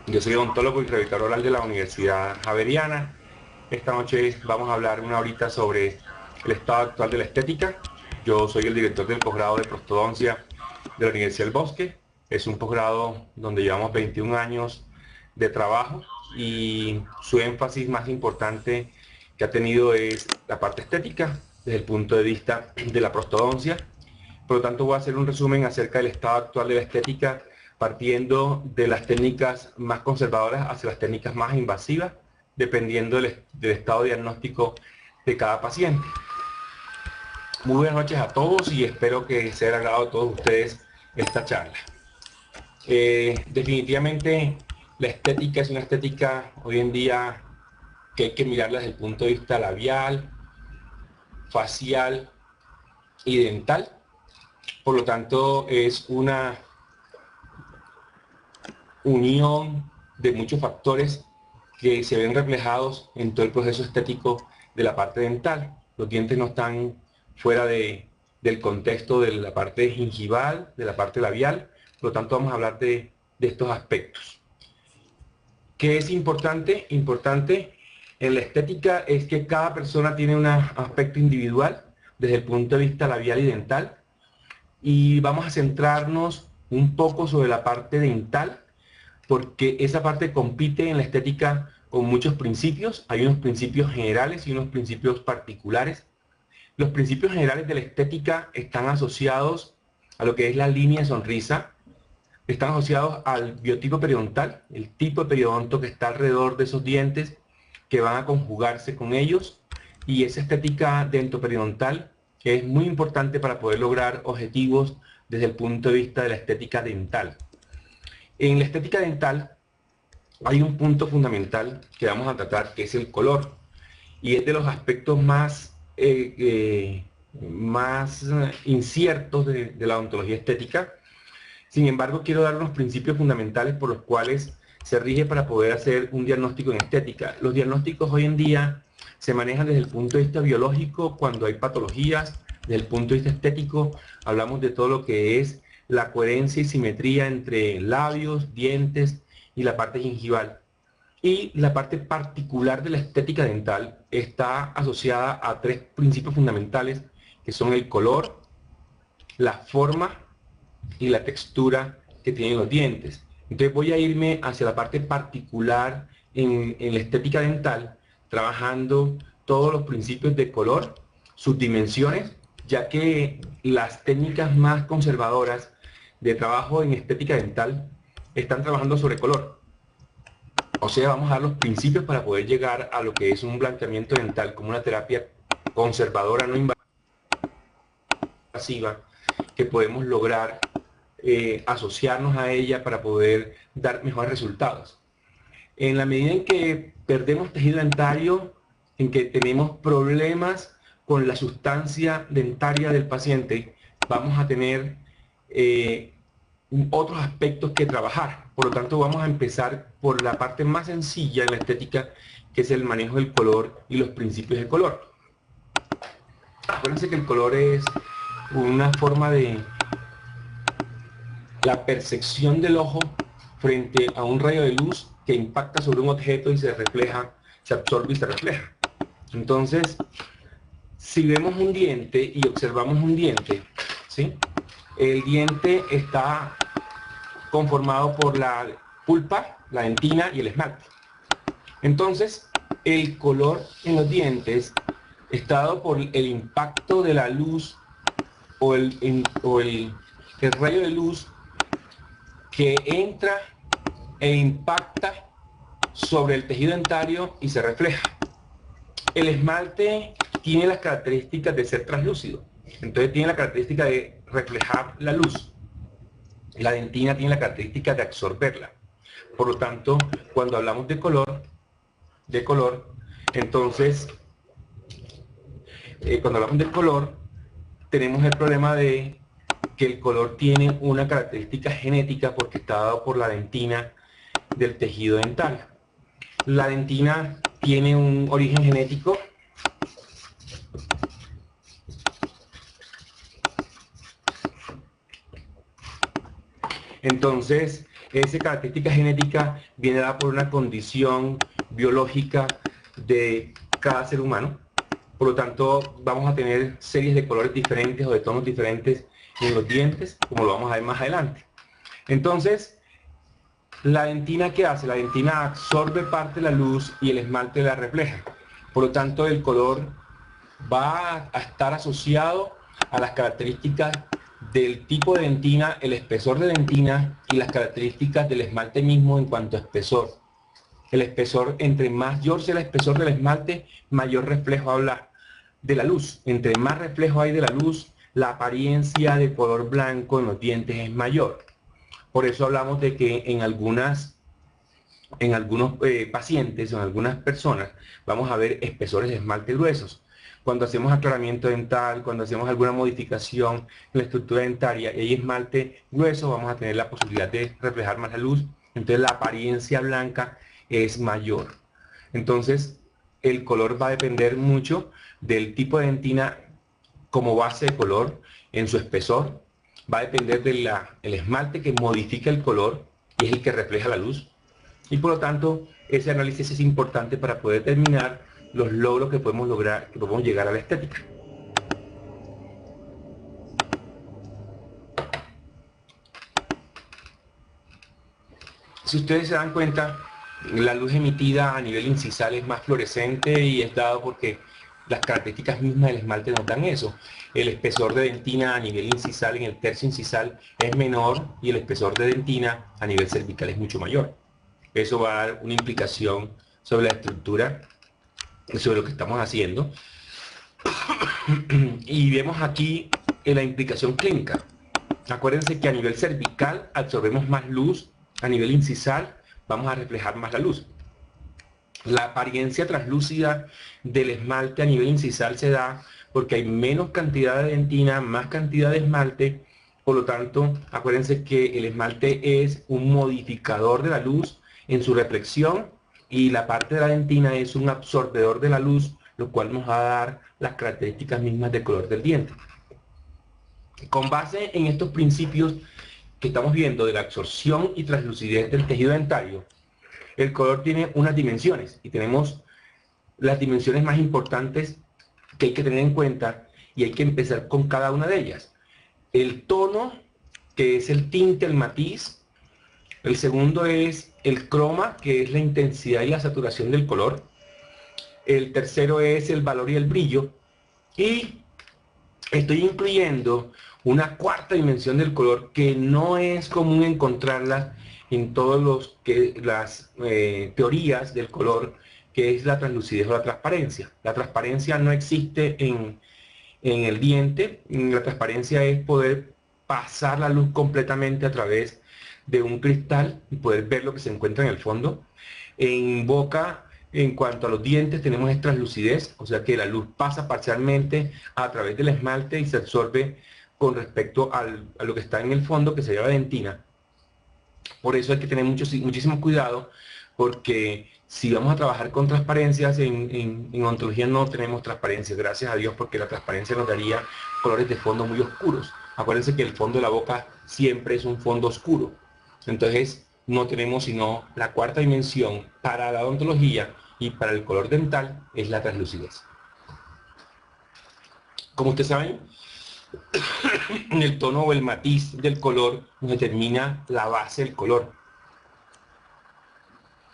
Yo soy odontólogo y rehabilitador oral de la Universidad Javeriana. Esta noche vamos a hablar una horita sobre el estado actual de la estética. Yo soy el director del posgrado de prostodoncia de la Universidad del Bosque. Es un posgrado donde llevamos 21 años de trabajo y su énfasis más importante que ha tenido es la parte estética desde el punto de vista de la prostodoncia. Por lo tanto, voy a hacer un resumen acerca del estado actual de la estética, partiendo de las técnicas más conservadoras hacia las técnicas más invasivas, dependiendo del estado diagnóstico de cada paciente. Muy buenas noches a todos y espero que sea del agrado de todos ustedes esta charla. Definitivamente la estética es una estética hoy en día que hay que mirarla desde el punto de vista labial, facial y dental. Por lo tanto, es una unión de muchos factores que se ven reflejados en todo el proceso estético de la parte dental. Los dientes no están fuera del contexto de la parte gingival, de la parte labial, por lo tanto vamos a hablar de estos aspectos. ¿Qué es importante? Importante en la estética es que cada persona tiene un aspecto individual desde el punto de vista labial y dental, y vamos a centrarnos un poco sobre la parte dental, porque esa parte compite en la estética con muchos principios. Hay unos principios generales y unos principios particulares. Los principios generales de la estética están asociados a lo que es la línea de sonrisa, están asociados al biotipo periodontal, el tipo de periodonto que está alrededor de esos dientes que van a conjugarse con ellos, y esa estética dentoperiodontal que es muy importante para poder lograr objetivos desde el punto de vista de la estética dental. En la estética dental hay un punto fundamental que vamos a tratar, que es el color, y es de los aspectos más inciertos de la odontología estética. Sin embargo, quiero dar unos principios fundamentales por los cuales se rige para poder hacer un diagnóstico en estética. Los diagnósticos hoy en día se manejan desde el punto de vista biológico cuando hay patologías. Desde el punto de vista estético hablamos de todo lo que es la coherencia y simetría entre labios, dientes y la parte gingival. Y la parte particular de la estética dental está asociada a tres principios fundamentales, que son el color, la forma y la textura que tienen los dientes. Entonces voy a irme hacia la parte particular en la estética dental, trabajando todos los principios de color, sus dimensiones, ya que las técnicas más conservadoras de trabajo en estética dental están trabajando sobre color. O sea, vamos a dar los principios para poder llegar a lo que es un blanqueamiento dental como una terapia conservadora no invasiva, que podemos lograr asociarnos a ella para poder dar mejores resultados. En la medida en que perdemos tejido dentario, en que tenemos problemas con la sustancia dentaria del paciente, vamos a tener otros aspectos que trabajar. Por lo tanto, vamos a empezar por la parte más sencilla en la estética, que es el manejo del color y los principios de color. Acuérdense que el color es una forma de la percepción del ojo frente a un rayo de luz que impacta sobre un objeto y se refleja, se absorbe y se refleja. Entonces, si vemos un diente y observamos un diente, ¿sí? El diente está conformado por la pulpa, la dentina y el esmalte. Entonces, el color en los dientes está dado por el impacto de la luz o el rayo de luz que entra e impacta sobre el tejido dentario y se refleja. El esmalte tiene las características de ser translúcido, entonces tiene la característica de reflejar la luz. La dentina tiene la característica de absorberla. Por lo tanto, cuando hablamos de color, entonces, cuando hablamos del color, tenemos el problema de que el color tiene una característica genética porque está dado por la dentina del tejido dental. La dentina tiene un origen genético entonces Esa característica genética viene dada por una condición biológica de cada ser humano. Por lo tanto, vamos a tener series de colores diferentes o de tonos diferentes en los dientes, como lo vamos a ver más adelante. Entonces, la dentina, ¿qué hace? La dentina absorbe parte de la luz y el esmalte la refleja. Por lo tanto, el color va a estar asociado a las características del tipo de dentina, el espesor de dentina y las características del esmalte mismo en cuanto a espesor. El espesor, entre mayor sea el espesor del esmalte, mayor reflejo habla de la luz. Entre más reflejo hay de la luz, la apariencia de color blanco en los dientes es mayor. Por eso hablamos de que en algunos pacientes o en algunas personas vamos a ver espesores de esmalte gruesos. Cuando hacemos aclaramiento dental, cuando hacemos alguna modificación en la estructura dentaria y hay esmalte grueso, vamos a tener la posibilidad de reflejar más la luz. Entonces la apariencia blanca es mayor. Entonces el color va a depender mucho del tipo de dentina como base de color en su espesor. Va a depender del esmalte que modifica el color y es el que refleja la luz. Y por lo tanto, ese análisis es importante para poder determinar los logros que podemos lograr, que podemos llegar a la estética. Si ustedes se dan cuenta, la luz emitida a nivel incisal es más fluorescente y es dado porque las características mismas del esmalte nos dan eso. El espesor de dentina a nivel incisal en el tercio incisal es menor y el espesor de dentina a nivel cervical es mucho mayor. Eso va a dar una implicación sobre la estructura, sobre lo que estamos haciendo. Y vemos aquí la implicación clínica. Acuérdense que a nivel cervical absorbemos más luz, a nivel incisal vamos a reflejar más la luz. La apariencia translúcida del esmalte a nivel incisal se da porque hay menos cantidad de dentina, más cantidad de esmalte. Por lo tanto, acuérdense que el esmalte es un modificador de la luz en su reflexión y la parte de la dentina es un absorbedor de la luz, lo cual nos va a dar las características mismas del color del diente. Con base en estos principios que estamos viendo de la absorción y translucidez del tejido dentario, el color tiene unas dimensiones y tenemos las dimensiones más importantes que hay que tener en cuenta y hay que empezar con cada una de ellas. El tono, que es el tinte, el matiz. El segundo es el croma, que es la intensidad y la saturación del color. El tercero es el valor y el brillo. Y estoy incluyendo una cuarta dimensión del color que no es común encontrarla en todas las teorías del color, que es la translucidez o la transparencia. La transparencia no existe en el diente. La transparencia es poder pasar la luz completamente a través de un cristal y poder ver lo que se encuentra en el fondo. En boca, en cuanto a los dientes, tenemos esta translucidez, o sea que la luz pasa parcialmente a través del esmalte y se absorbe con respecto a lo que está en el fondo, que se llama dentina. Por eso hay que tener muchísimo cuidado, porque si vamos a trabajar con transparencias, en odontología no tenemos transparencia, gracias a Dios, porque la transparencia nos daría colores de fondo muy oscuros. Acuérdense que el fondo de la boca siempre es un fondo oscuro. Entonces no tenemos sino la cuarta dimensión para la odontología y para el color dental es la translucidez. Como ustedes saben, el tono o el matiz del color nos determina la base del color.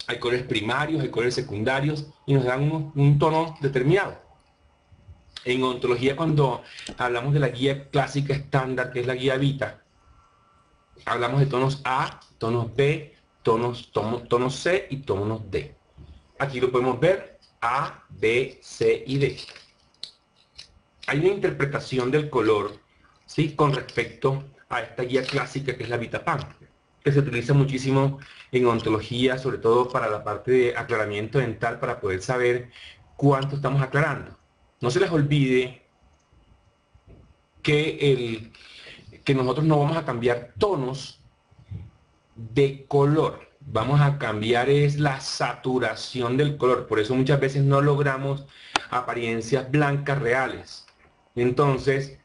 Hay colores primarios, hay colores secundarios y nos dan un tono determinado. En odontología, cuando hablamos de la guía clásica estándar, que es la guía Vita, hablamos de tonos A, tonos B, tonos C y tonos D. Aquí lo podemos ver, A, B, C y D. Hay una interpretación del color, ¿sí?, con respecto a esta guía clásica que es la Vita-Pan, que se utiliza muchísimo en odontología, sobre todo para la parte de aclaramiento dental, para poder saber cuánto estamos aclarando. No se les olvide que nosotros no vamos a cambiar tonos de color, vamos a cambiar es la saturación del color. Por eso muchas veces no logramos apariencias blancas reales. Entonces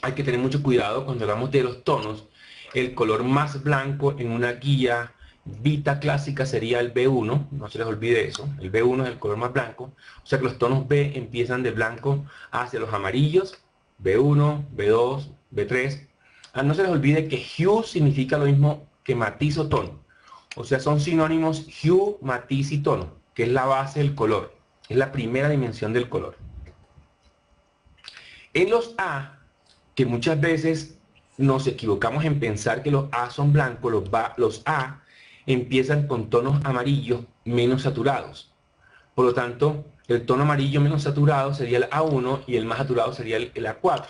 hay que tener mucho cuidado cuando hablamos de los tonos el color más blanco en una guía Vita clásica sería el B1, no se les olvide eso, el B1 es el color más blanco, o sea que los tonos B empiezan de blanco hacia los amarillos, B1, B2, B3. No se les olvide que hue significa lo mismo que matiz o tono, o sea son sinónimos hue, matiz y tono, que es la base del color, es la primera dimensión del color. En los A, que muchas veces nos equivocamos en pensar que los A son blancos, los A empiezan con tonos amarillos menos saturados. Por lo tanto, el tono amarillo menos saturado sería el A1 y el más saturado sería el A4.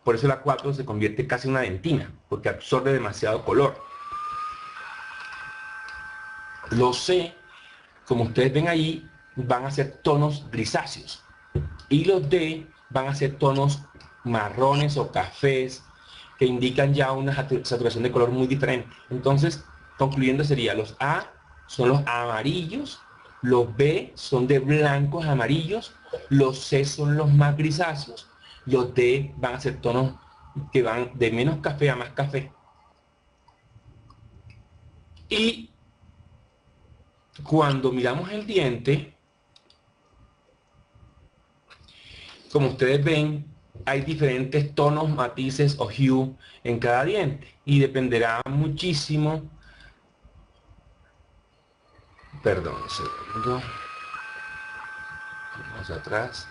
Por eso el A4 se convierte casi en una dentina, porque absorbe demasiado color. Los C, como ustedes ven ahí, van a ser tonos grisáceos. Y los D van a ser tonos marrones o cafés, que indican ya una saturación de color muy diferente. Entonces, concluyendo sería, los A son los amarillos, los B son de blancos a amarillos, los C son los más grisáceos, los D van a ser tonos que van de menos café a más café. Y cuando miramos el diente, como ustedes ven, hay diferentes tonos, matices o hue en cada diente y dependerá muchísimo. Perdón, un segundo. Vamos atrás.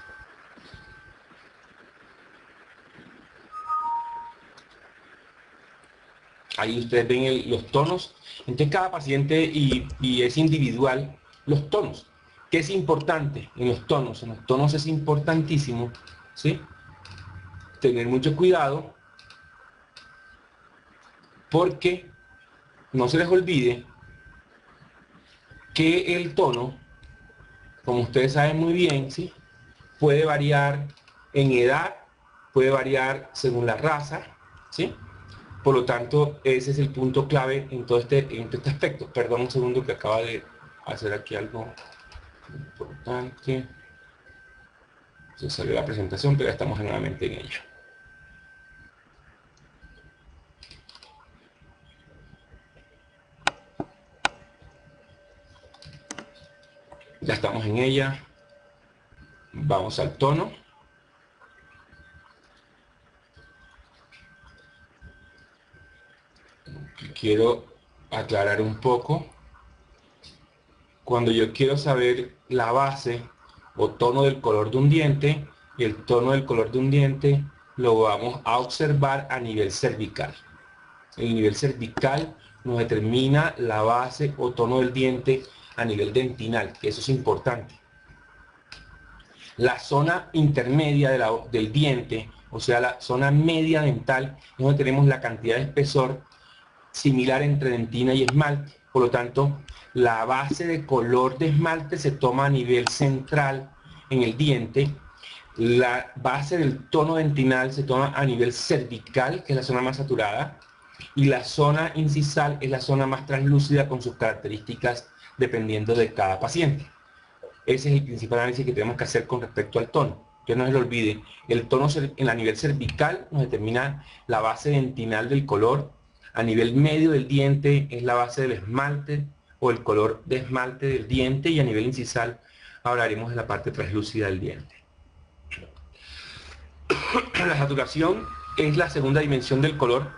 Ahí ustedes ven los tonos. Entonces cada paciente y es individual los tonos. ¿Qué es importante en los tonos? En los tonos es importantísimo, ¿sí?, tener mucho cuidado, porque no se les olvide que el tono, como ustedes saben muy bien, ¿sí?, puede variar en edad, puede variar según la raza, ¿sí? Por lo tanto, ese es el punto clave en todo este aspecto. Perdón un segundo que acaba de hacer aquí algo importante. Se salió la presentación, pero ya estamos nuevamente en ella. Ya estamos en ella. Vamos al tono. Quiero aclarar un poco. Cuando yo quiero saber la base o tono del color de un diente, el tono del color de un diente lo vamos a observar a nivel cervical. El nivel cervical nos determina la base o tono del diente a nivel dentinal, que eso es importante. La zona intermedia del diente, o sea, la zona media dental, es donde tenemos la cantidad de espesor similar entre dentina y esmalte. Por lo tanto, la base de color de esmalte se toma a nivel central en el diente. La base del tono dentinal se toma a nivel cervical, que es la zona más saturada, y la zona incisal es la zona más translúcida con sus características dependiendo de cada paciente. Ese es el principal análisis que tenemos que hacer con respecto al tono. Que no se lo olvide, el tono en la nivel cervical nos determina la base dentinal del color, a nivel medio del diente es la base del esmalte o el color de esmalte del diente, y a nivel incisal hablaremos de la parte translúcida del diente. La saturación es la segunda dimensión del color,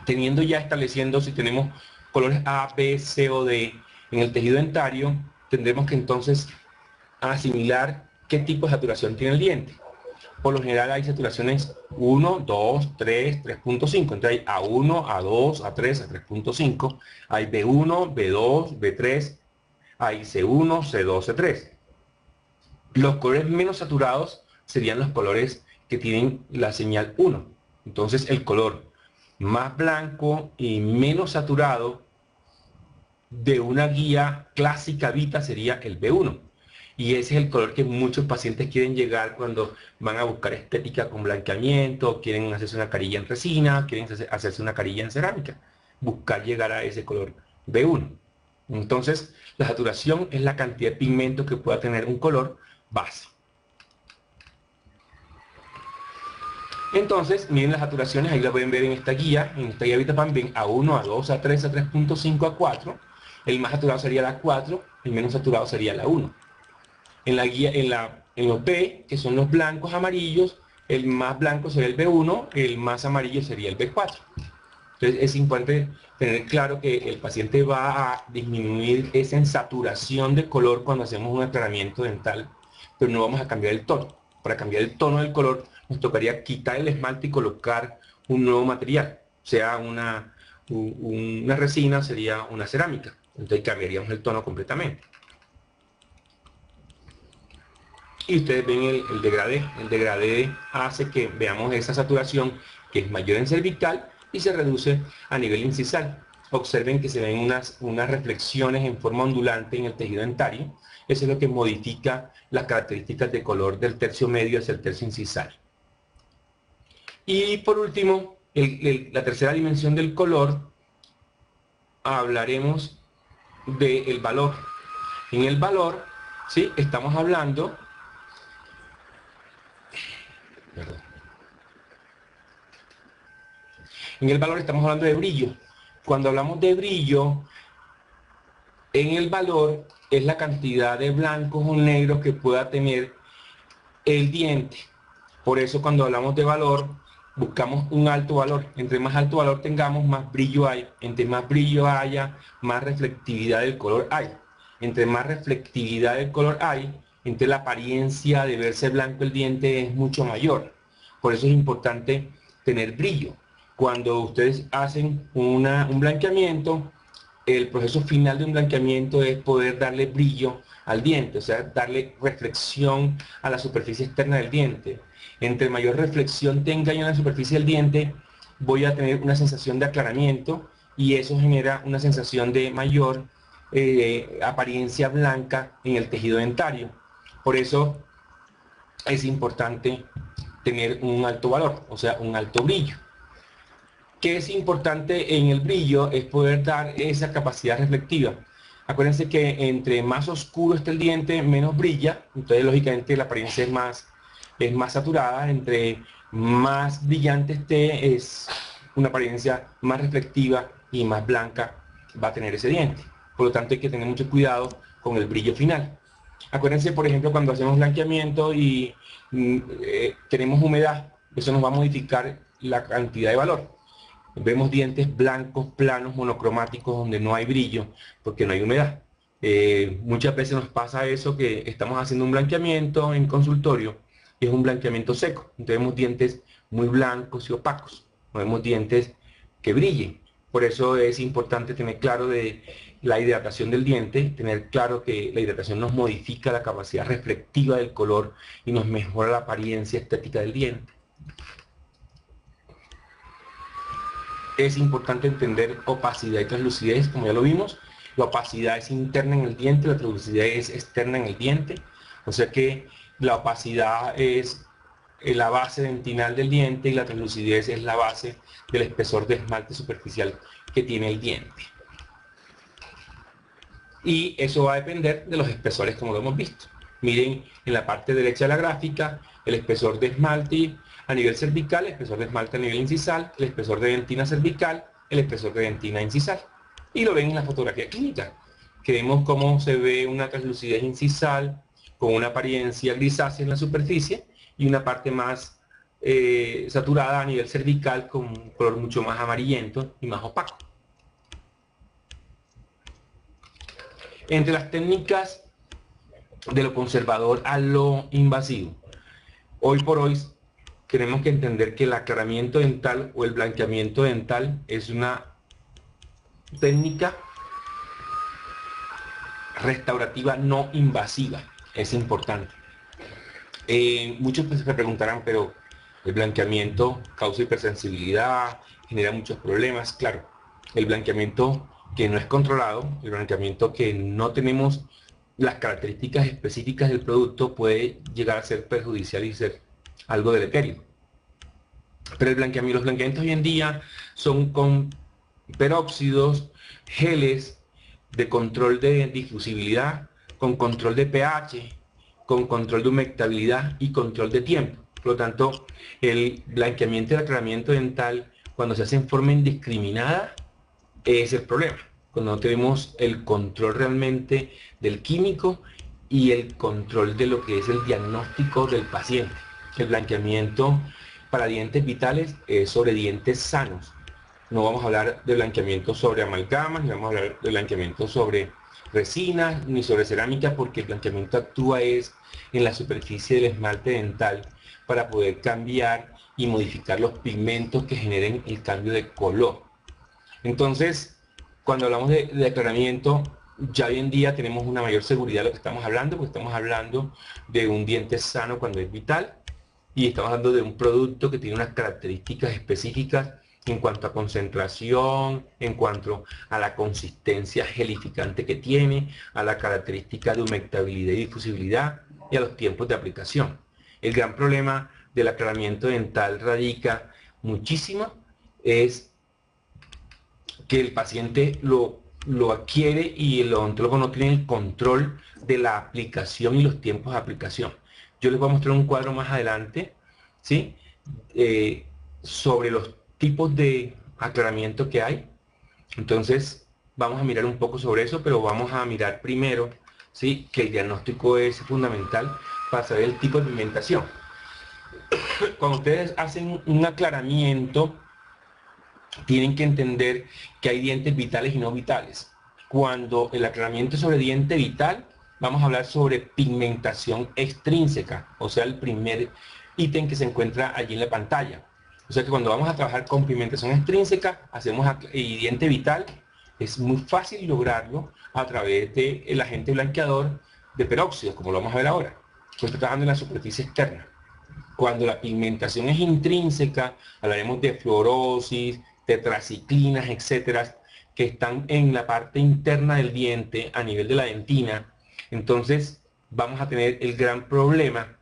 teniendo ya estableciendo si tenemos colores A, B, C o D en el tejido dentario, tendremos que entonces asimilar qué tipo de saturación tiene el diente. Por lo general hay saturaciones 1, 2, 3, 3.5. Entonces hay A1, A2, A3, A3.5. Hay B1, B2, B3. Hay C1, C2, C3. Los colores menos saturados serían los colores que tienen la señal 1. Entonces el color más blanco y menos saturado de una guía clásica Vita sería el B1. Y ese es el color que muchos pacientes quieren llegar cuando van a buscar estética con blanqueamiento, quieren hacerse una carilla en resina, quieren hacerse una carilla en cerámica. Buscar llegar a ese color B1. Entonces, la saturación es la cantidad de pigmento que pueda tener un color base. Entonces, miren las saturaciones, ahí la pueden ver en esta guía Vitapam, ven A1, A2, A3, A3.5, A4. El más saturado sería la 4, el menos saturado sería la 1. En la guía, en los B, que son los blancos amarillos, el más blanco sería el B1, el más amarillo sería el B4. Entonces es importante tener claro que el paciente va a disminuir esa insaturación de color cuando hacemos un aclaramiento dental, pero no vamos a cambiar el tono. Para cambiar el tono del color nos tocaría quitar el esmalte y colocar un nuevo material, sea una resina, sería una cerámica. Entonces cambiaríamos el tono completamente. Y ustedes ven el degradé. El degradé hace que veamos esa saturación que es mayor en cervical y se reduce a nivel incisal. Observen que se ven unas reflexiones en forma ondulante en el tejido dentario. Eso es lo que modifica las características de color del tercio medio hacia el tercio incisal. Y por último, la tercera dimensión del color, hablaremos del valor. En el valor, ¿sí?, estamos hablando... En el valor estamos hablando de brillo. Cuando hablamos de brillo, en el valor es la cantidad de blancos o negros que pueda tener el diente. Por eso cuando hablamos de valor, buscamos un alto valor. Entre más alto valor tengamos, más brillo hay. Entre más brillo haya, más reflectividad del color hay. Entre más reflectividad del color hay, entre la apariencia de verse blanco el diente es mucho mayor. Por eso es importante tener brillo. Cuando ustedes hacen un blanqueamiento, el proceso final de un blanqueamiento es poder darle brillo al diente, o sea, darle reflexión a la superficie externa del diente. Entre mayor reflexión tenga yo en la superficie del diente, voy a tener una sensación de aclaramiento y eso genera una sensación de mayor apariencia blanca en el tejido dentario. Por eso es importante tener un alto valor, o sea, un alto brillo. ¿Qué es importante en el brillo? Es poder dar esa capacidad reflectiva. Acuérdense que entre más oscuro esté el diente, menos brilla. Entonces, lógicamente, la apariencia es más saturada. Entre más brillante esté, es una apariencia más reflectiva y más blanca va a tener ese diente. Por lo tanto, hay que tener mucho cuidado con el brillo final. Acuérdense, por ejemplo, cuando hacemos blanqueamiento y tenemos humedad, eso nos va a modificar la cantidad de valor. Vemos dientes blancos, planos, monocromáticos, donde no hay brillo, porque no hay humedad. Muchas veces nos pasa eso, que estamos haciendo un blanqueamiento en consultorio, y es un blanqueamiento seco. Entonces vemos dientes muy blancos y opacos, no vemos dientes que brillen. Por eso es importante tener claro de la hidratación del diente, tener claro que la hidratación nos modifica la capacidad reflectiva del color y nos mejora la apariencia estética del diente. Es importante entender opacidad y translucidez, como ya lo vimos. La opacidad es interna en el diente, la translucidez es externa en el diente. O sea que la opacidad es la base dentinal del diente y la translucidez es la base del espesor de esmalte superficial que tiene el diente. Y eso va a depender de los espesores, como lo hemos visto. Miren en la parte derecha de la gráfica el espesor de esmalte a nivel cervical, el espesor de esmalte a nivel incisal, el espesor de dentina cervical, el espesor de dentina incisal. Y lo ven en la fotografía clínica, que vemos cómo se ve una translucidez incisal con una apariencia grisácea en la superficie y una parte más saturada a nivel cervical con un color mucho más amarillento y más opaco. Entre las técnicas de lo conservador a lo invasivo, hoy por hoy tenemos que entender que el aclaramiento dental o el blanqueamiento dental es una técnica restaurativa no invasiva. Es importante. Muchos se preguntarán, pero el blanqueamiento causa hipersensibilidad, genera muchos problemas. Claro, el blanqueamiento que no es controlado, el blanqueamiento que no tenemos las características específicas del producto, puede llegar a ser perjudicial y ser algo deleterio. Pero los blanqueamientos hoy en día son con peróxidos, geles de control de difusibilidad, con control de pH, con control de humectabilidad y control de tiempo. Por lo tanto, el blanqueamiento y el aclaramiento dental, cuando se hace en forma indiscriminada, es el problema. Cuando no tenemos el control realmente del químico y el control de lo que es el diagnóstico del paciente. El blanqueamiento para dientes vitales es sobre dientes sanos. No vamos a hablar de blanqueamiento sobre amalgamas, ni vamos a hablar de blanqueamiento sobre resinas, ni sobre cerámica, porque el blanqueamiento actúa es en la superficie del esmalte dental para poder cambiar y modificar los pigmentos que generen el cambio de color. Entonces, cuando hablamos de aclaramiento, ya hoy en día tenemos una mayor seguridad de lo que estamos hablando, porque estamos hablando de un diente sano cuando es vital, y estamos hablando de un producto que tiene unas características específicas en cuanto a concentración, en cuanto a la consistencia gelificante que tiene, a la característica de humectabilidad y difusibilidad y a los tiempos de aplicación. El gran problema del aclaramiento dental radica muchísimo es que el paciente lo adquiere y el odontólogo no tiene el control de la aplicación y los tiempos de aplicación. Yo les voy a mostrar un cuadro más adelante, ¿sí? Sobre los tipos de aclaramiento que hay. Entonces, vamos a mirar un poco sobre eso, pero vamos a mirar primero, ¿sí? Que el diagnóstico es fundamental para saber el tipo de pigmentación. Cuando ustedes hacen un aclaramiento, tienen que entender que hay dientes vitales y no vitales. Cuando el aclaramiento es sobre diente vital, vamos a hablar sobre pigmentación extrínseca, o sea, el primer ítem que se encuentra allí en la pantalla. O sea que cuando vamos a trabajar con pigmentación extrínseca, y diente vital, es muy fácil lograrlo a través del agente blanqueador de peróxido, como lo vamos a ver ahora. Estoy trabajando en la superficie externa. Cuando la pigmentación es intrínseca, hablaremos de fluorosis, tetraciclinas, etcétera, que están en la parte interna del diente a nivel de la dentina. Entonces vamos a tener el gran problema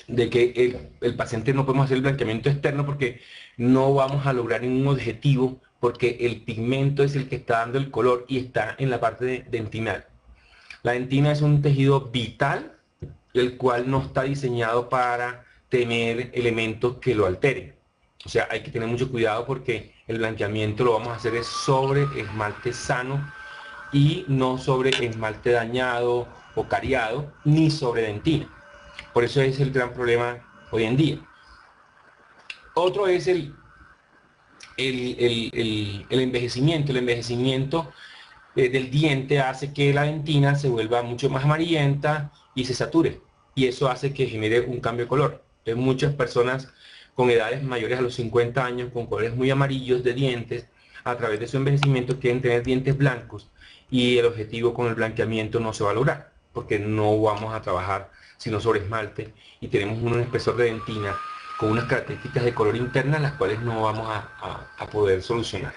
de que el paciente no podemos hacer el blanqueamiento externo porque no vamos a lograr ningún objetivo, porque el pigmento es el que está dando el color y está en la parte dentinal. La dentina es un tejido vital, el cual no está diseñado para tener elementos que lo alteren. O sea, hay que tener mucho cuidado porque el blanqueamiento lo vamos a hacer es sobre esmalte sano y no sobre esmalte dañado o cariado, ni sobre dentina. Por eso es el gran problema hoy en día. Otro es el envejecimiento. El envejecimiento del diente hace que la dentina se vuelva mucho más amarillenta y se sature. Y eso hace que genere un cambio de color. Entonces, muchas personas con edades mayores a los 50 años, con colores muy amarillos de dientes, a través de su envejecimiento quieren tener dientes blancos y el objetivo con el blanqueamiento no se va a lograr, porque no vamos a trabajar sino sobre esmalte y tenemos un espesor de dentina con unas características de color interna las cuales no vamos a poder solucionar.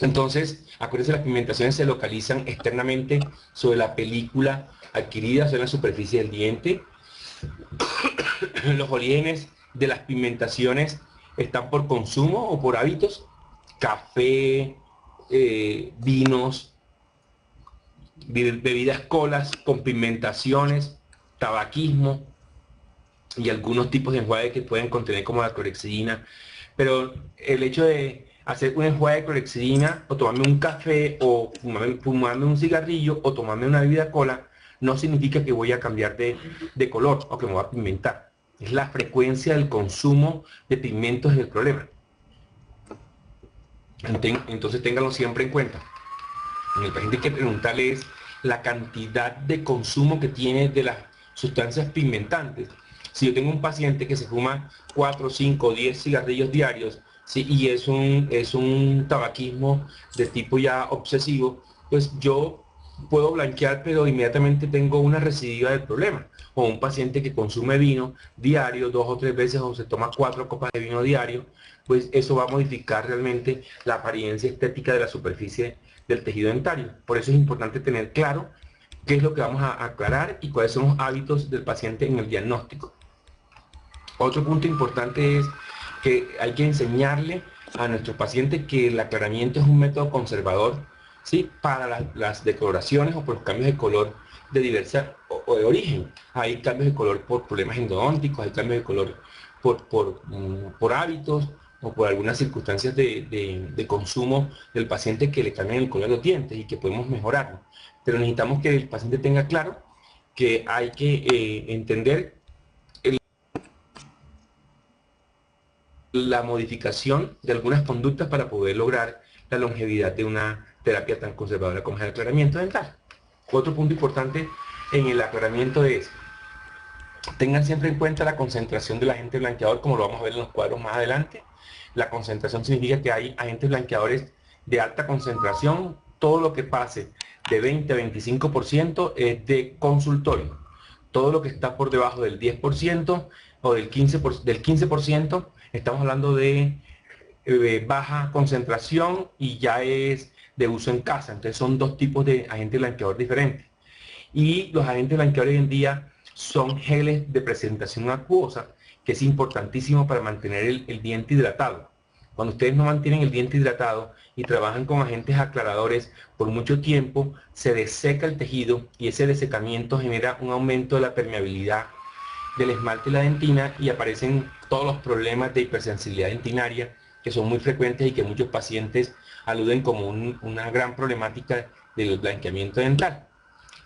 Entonces, acuérdense, las pigmentaciones se localizan externamente sobre la película adquirida, sobre la superficie del diente. Los orígenes de las pigmentaciones están por consumo o por hábitos: café, vinos, bebidas colas con pigmentaciones, tabaquismo y algunos tipos de enjuague que pueden contener como la clorhexidina. Pero el hecho de hacer un enjuague de clorhexidina o tomarme un café o fumarme un cigarrillo o tomarme una bebida cola no significa que voy a cambiar de color o que me voy a pigmentar. Es la frecuencia del consumo de pigmentos el problema. Entonces ténganlo siempre en cuenta. En el paciente hay que preguntarle es la cantidad de consumo que tiene de las sustancias pigmentantes. Si yo tengo un paciente que se fuma 4, 5, 10 cigarrillos diarios, ¿sí? Y es un tabaquismo de tipo ya obsesivo, pues yo puedo blanquear, pero inmediatamente tengo una recidiva del problema. O un paciente que consume vino diario, 2 o 3 veces, o se toma 4 copas de vino diario, pues eso va a modificar realmente la apariencia estética de la superficie del tejido dentario. Por eso es importante tener claro qué es lo que vamos a aclarar y cuáles son los hábitos del paciente en el diagnóstico. Otro punto importante es que hay que enseñarle a nuestros pacientes que el aclaramiento es un método conservador, ¿sí? Para las decoloraciones o por los cambios de color de diversa o de origen. Hay cambios de color por problemas endodónticos, hay cambios de color por hábitos o por algunas circunstancias de consumo del paciente que le cambian el color de los dientes y que podemos mejorarlo. Pero necesitamos que el paciente tenga claro que hay que entender la modificación de algunas conductas para poder lograr la longevidad de una terapia tan conservadora como es el aclaramiento dental. Otro punto importante en el aclaramiento es: tengan siempre en cuenta la concentración del agente blanqueador, como lo vamos a ver en los cuadros más adelante. La concentración significa que hay agentes blanqueadores de alta concentración. Todo lo que pase de 20 a 25% es de consultorio. Todo lo que está por debajo del 10% o del 15%, estamos hablando de baja concentración y ya es de uso en casa. Entonces son dos tipos de agentes blanqueador diferentes. Y los agentes blanqueadores hoy en día son geles de presentación acuosa, que es importantísimo para mantener el diente hidratado. Cuando ustedes no mantienen el diente hidratado y trabajan con agentes aclaradores por mucho tiempo, se deseca el tejido y ese desecamiento genera un aumento de la permeabilidad del esmalte y la dentina y aparecen todos los problemas de hipersensibilidad dentinaria que son muy frecuentes y que muchos pacientes aluden como una gran problemática del blanqueamiento dental.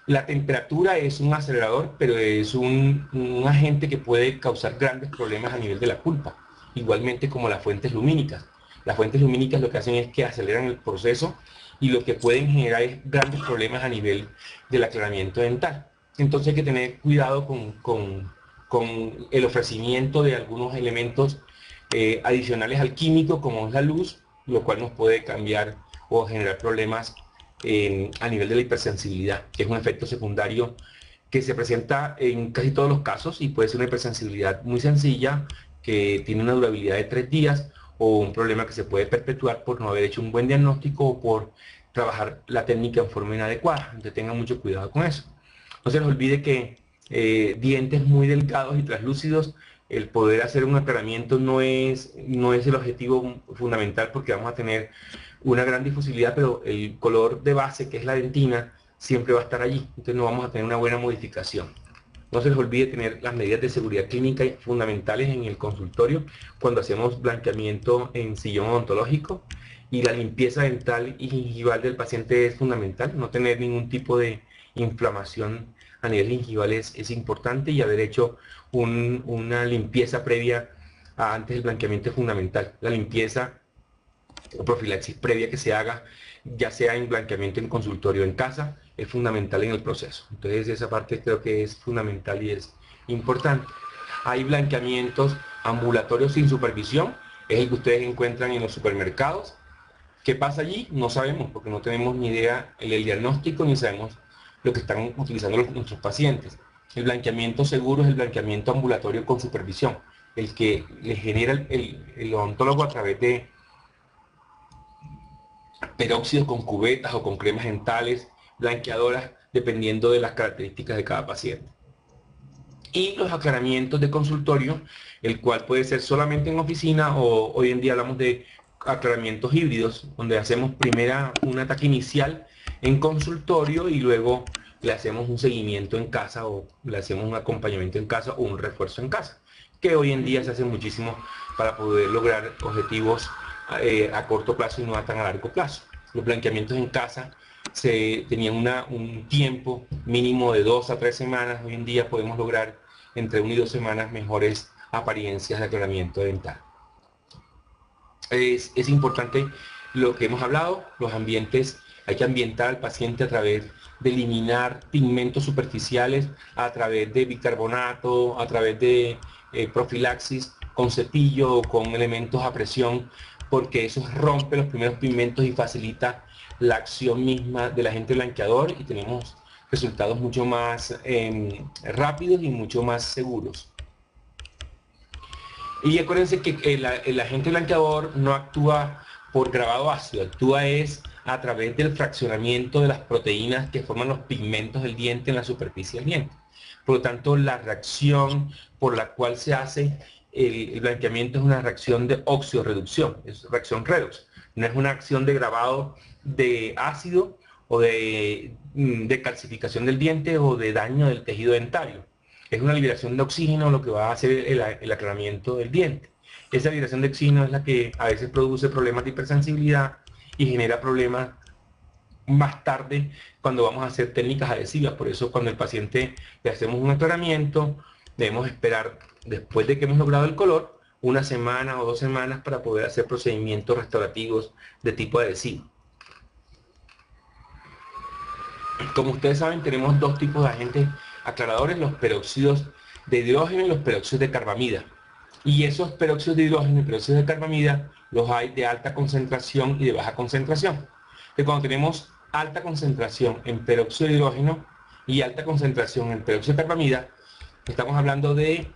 La temperatura es un acelerador, pero es un agente que puede causar grandes problemas a nivel de la pulpa, igualmente como las fuentes lumínicas. Las fuentes lumínicas lo que hacen es que aceleran el proceso y lo que pueden generar es grandes problemas a nivel del aclaramiento dental. Entonces hay que tener cuidado con el ofrecimiento de algunos elementos adicionales al químico, como es la luz, lo cual nos puede cambiar o generar problemas a nivel de la hipersensibilidad, que es un efecto secundario que se presenta en casi todos los casos y puede ser una hipersensibilidad muy sencilla que tiene una durabilidad de 3 días o un problema que se puede perpetuar por no haber hecho un buen diagnóstico o por trabajar la técnica en forma inadecuada. Entonces tengan mucho cuidado con eso. No se les olvide que dientes muy delgados y translúcidos, el poder hacer un aclaramiento no es el objetivo fundamental, porque vamos a tener una gran difusibilidad, pero el color de base, que es la dentina, siempre va a estar allí. Entonces no vamos a tener una buena modificación. No se les olvide tener las medidas de seguridad clínica fundamentales en el consultorio cuando hacemos blanqueamiento en sillón odontológico, y la limpieza dental y gingival del paciente es fundamental. No tener ningún tipo de inflamación a nivel gingival es importante, y haber hecho una limpieza previa antes del blanqueamiento es fundamental. La limpieza o profilaxis previa que se haga, ya sea en blanqueamiento en consultorio o en casa, es fundamental en el proceso. Entonces esa parte creo que es fundamental y es importante. Hay blanqueamientos ambulatorios sin supervisión, es el que ustedes encuentran en los supermercados. ¿Qué pasa allí? No sabemos, porque no tenemos ni idea el diagnóstico, ni sabemos lo que están utilizando nuestros pacientes. El blanqueamiento seguro es el blanqueamiento ambulatorio con supervisión, el que le genera el odontólogo a través de peróxidos con cubetas o con cremas dentales blanqueadoras, dependiendo de las características de cada paciente. Y los aclaramientos de consultorio, el cual puede ser solamente en oficina, o hoy en día hablamos de aclaramientos híbridos, donde hacemos primero un ataque inicial en consultorio y luego le hacemos un seguimiento en casa, o le hacemos un acompañamiento en casa o un refuerzo en casa, que hoy en día se hace muchísimo para poder lograr objetivos a corto plazo y no tan a largo plazo. Los blanqueamientos en casa se tenían un tiempo mínimo de 2 a 3 semanas. Hoy en día podemos lograr entre 1 y 2 semanas mejores apariencias de aclaramiento dental. Es importante lo que hemos hablado, los ambientes. Hay que ambientar al paciente a través de eliminar pigmentos superficiales, a través de bicarbonato, a través de profilaxis con cepillo o con elementos a presión, porque eso rompe los primeros pigmentos y facilita la acción misma del agente blanqueador, y tenemos resultados mucho más rápidos y mucho más seguros. Y acuérdense que el agente blanqueador no actúa por grabado ácido, actúa a través del fraccionamiento de las proteínas que forman los pigmentos del diente en la superficie del diente. Por lo tanto, la reacción por la cual se hace el blanqueamiento es una reacción de oxidorreducción, es reacción redox. No es una acción de grabado de ácido o de de calcificación del diente o de daño del tejido dentario. Es una liberación de oxígeno lo que va a hacer el aclaramiento del diente. Esa liberación de oxígeno es la que a veces produce problemas de hipersensibilidad y genera problemas más tarde cuando vamos a hacer técnicas adhesivas. Por eso cuando el paciente le hacemos un aclaramiento, debemos esperar después de que hemos logrado el color, una semana o 2 semanas para poder hacer procedimientos restaurativos de tipo adhesivo. Como ustedes saben, tenemos dos tipos de agentes aclaradores, los peróxidos de hidrógeno y los peróxidos de carbamida. Y esos peróxidos de hidrógeno y peróxidos de carbamida los hay de alta concentración y de baja concentración. Que cuando tenemos alta concentración en peróxido de hidrógeno y alta concentración en peróxido de carbamida, estamos hablando de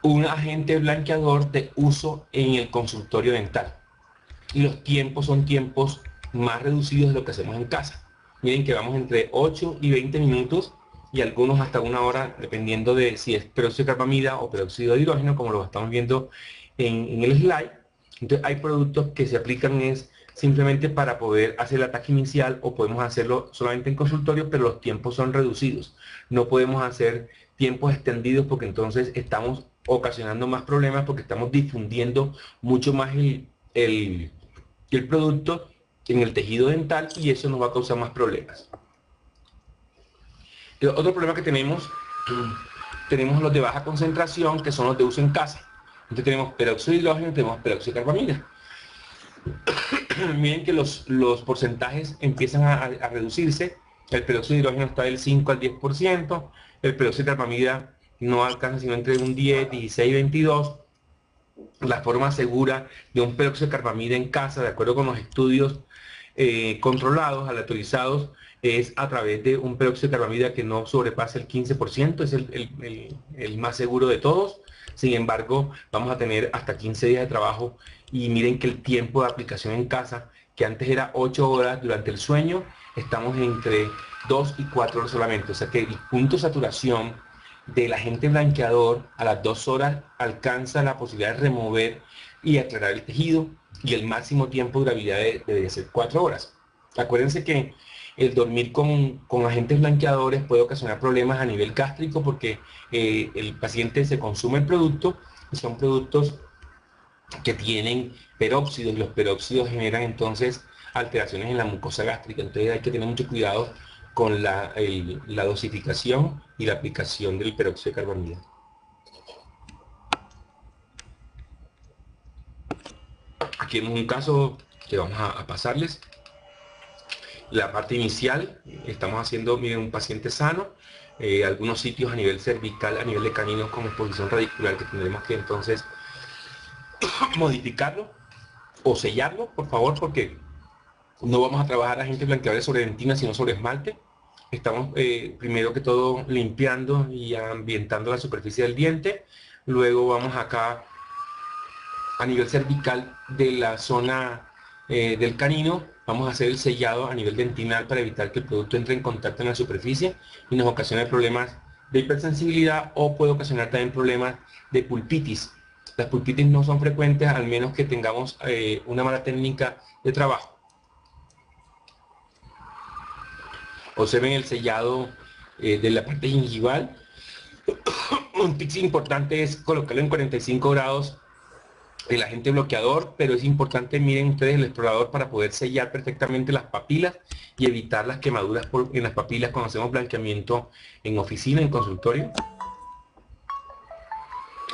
un agente blanqueador de uso en el consultorio dental. Y los tiempos son tiempos más reducidos de lo que hacemos en casa. Miren que vamos entre 8 y 20 minutos y algunos hasta 1 hora, dependiendo de si es peróxido de carbamida o peróxido de hidrógeno, como lo estamos viendo en el slide. Entonces hay productos que se aplican simplemente para poder hacer el ataque inicial, o podemos hacerlo solamente en consultorio, pero los tiempos son reducidos. No podemos hacer tiempos extendidos porque entonces estamos ocasionando más problemas, porque estamos difundiendo mucho más el producto en el tejido dental y eso nos va a causar más problemas. Otro problema que tenemos los de baja concentración, que son los de uso en casa. Entonces tenemos peróxido de hidrógeno y tenemos peróxido de carbamida. Miren que los porcentajes empiezan a reducirse. El peróxido de hidrógeno está del 5 al 10%, el peróxido de carbamida no alcanza sino entre un 10, 16, 22. La forma segura de un peróxido de carbamida en casa, de acuerdo con los estudios controlados, aleatorizados, es a través de un peróxido de carbamida que no sobrepase el 15%, es el más seguro de todos. Sin embargo, vamos a tener hasta 15 días de trabajo y miren que el tiempo de aplicación en casa, que antes era 8 horas durante el sueño, estamos entre 2 y 4 horas solamente. O sea que el punto de saturación del agente blanqueador a las 2 horas alcanza la posibilidad de remover y aclarar el tejido, y el máximo tiempo de durabilidad debe ser 4 horas. Acuérdense que el dormir con agentes blanqueadores puede ocasionar problemas a nivel gástrico porque el paciente se consume el producto y son productos que tienen peróxidos y los peróxidos generan entonces alteraciones en la mucosa gástrica. Entonces hay que tener mucho cuidado con la dosificación y la aplicación del peróxido de carbamida. Aquí en un caso que vamos a pasarles. La parte inicial, estamos haciendo, miren, un paciente sano, algunos sitios a nivel cervical, a nivel de canino con exposición radicular que tendremos que entonces modificarlo o sellarlo, por favor, porque no vamos a trabajar agentes blanqueadores sobre dentina, sino sobre esmalte. Estamos primero que todo limpiando y ambientando la superficie del diente. Luego vamos acá a nivel cervical de la zona del canino. Vamos a hacer el sellado a nivel dentinal para evitar que el producto entre en contacto en la superficie y nos ocasione problemas de hipersensibilidad, o puede ocasionar también problemas de pulpitis. Las pulpitis no son frecuentes al menos que tengamos una mala técnica de trabajo. Observen el sellado de la parte gingival. Un tip importante es colocarlo en 45 grados el agente bloqueador, pero es importante, miren ustedes, el explorador para poder sellar perfectamente las papilas y evitar las quemaduras en las papilas cuando hacemos blanqueamiento en oficina, en consultorio.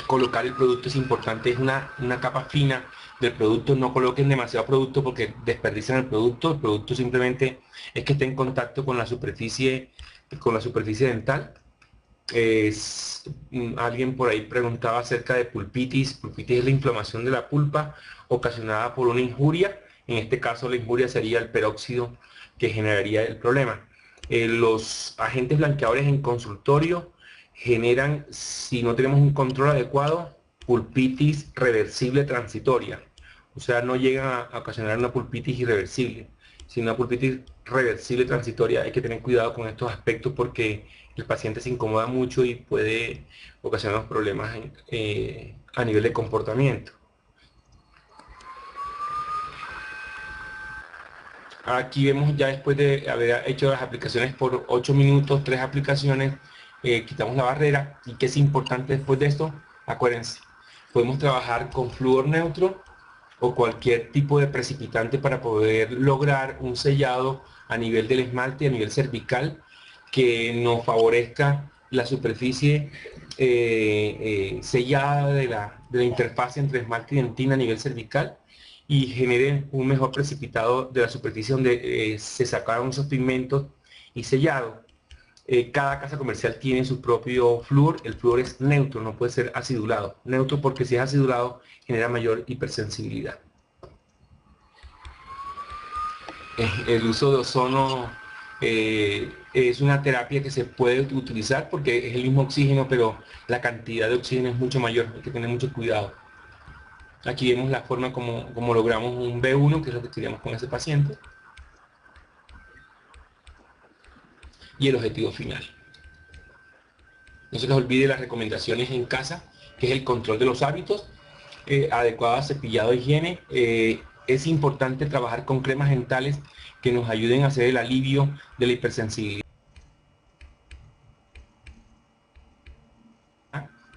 Colocar el producto es importante, es una capa fina del producto. No coloquen demasiado producto porque desperdician el producto simplemente es que esté en contacto con la superficie dental. Alguien por ahí preguntaba acerca de pulpitis. Pulpitis es la inflamación de la pulpa ocasionada por una injuria. En este caso la injuria sería el peróxido que generaría el problema. Los agentes blanqueadores en consultorio generan, si no tenemos un control adecuado, pulpitis reversible transitoria. O sea, no llegan a ocasionar una pulpitis irreversible, sino una pulpitis reversible transitoria. Hay que tener cuidado con estos aspectos porque el paciente se incomoda mucho y puede ocasionar problemas a nivel de comportamiento. Aquí vemos ya después de haber hecho las aplicaciones por 8 minutos, 3 aplicaciones, quitamos la barrera. ¿Y qué es importante después de esto? Acuérdense, podemos trabajar con flúor neutro o cualquier tipo de precipitante para poder lograr un sellado a nivel del esmalte, a nivel cervical, que nos favorezca la superficie sellada de la interfaz entre esmalte y dentina a nivel cervical y genere un mejor precipitado de la superficie donde se sacaron esos pigmentos y sellado. Cada casa comercial tiene su propio flúor. El flúor es neutro, no puede ser acidulado. Neutro porque si es acidulado genera mayor hipersensibilidad. El uso de ozono es una terapia que se puede utilizar porque es el mismo oxígeno, pero la cantidad de oxígeno es mucho mayor, hay que tener mucho cuidado. Aquí vemos la forma como logramos un B1, que es lo que estudiamos con ese paciente, y el objetivo final. No se les olvide las recomendaciones en casa, que es el control de los hábitos, adecuado cepillado de higiene. Es importante trabajar con cremas dentales que nos ayuden a hacer el alivio de la hipersensibilidad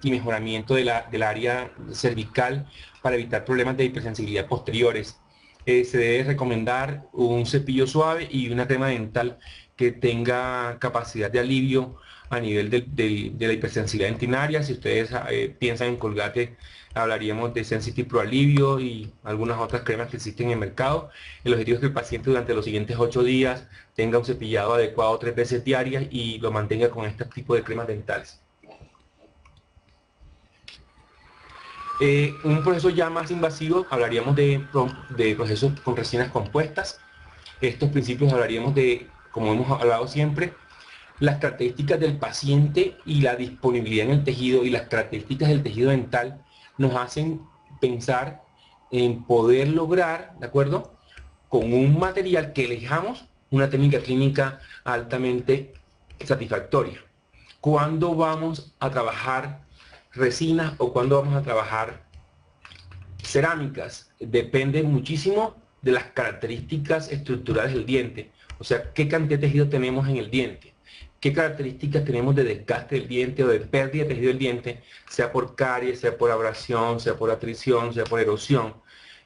y mejoramiento del área cervical para evitar problemas de hipersensibilidad posteriores. Se debe recomendar un cepillo suave y una crema dental que tenga capacidad de alivio a nivel de la hipersensibilidad dentinaria. Si ustedes piensan en Colgate, hablaríamos de Sensitive Pro Alivio y algunas otras cremas que existen en el mercado. El objetivo es que el paciente durante los siguientes 8 días tenga un cepillado adecuado 3 veces diarias y lo mantenga con este tipo de cremas dentales. Un proceso ya más invasivo, hablaríamos de procesos con resinas compuestas. Estos principios hablaríamos de, como hemos hablado siempre, las características del paciente y la disponibilidad en el tejido y las características del tejido dental nos hacen pensar en poder lograr, ¿de acuerdo?, con un material que elijamos una técnica clínica altamente satisfactoria. ¿Cuándo vamos a trabajar resinas o cuándo vamos a trabajar cerámicas? Depende muchísimo de las características estructurales del diente, o sea, qué cantidad de tejido tenemos en el diente, qué características tenemos de desgaste del diente o de pérdida de tejido del diente, sea por caries, sea por abrasión, sea por atrición, sea por erosión.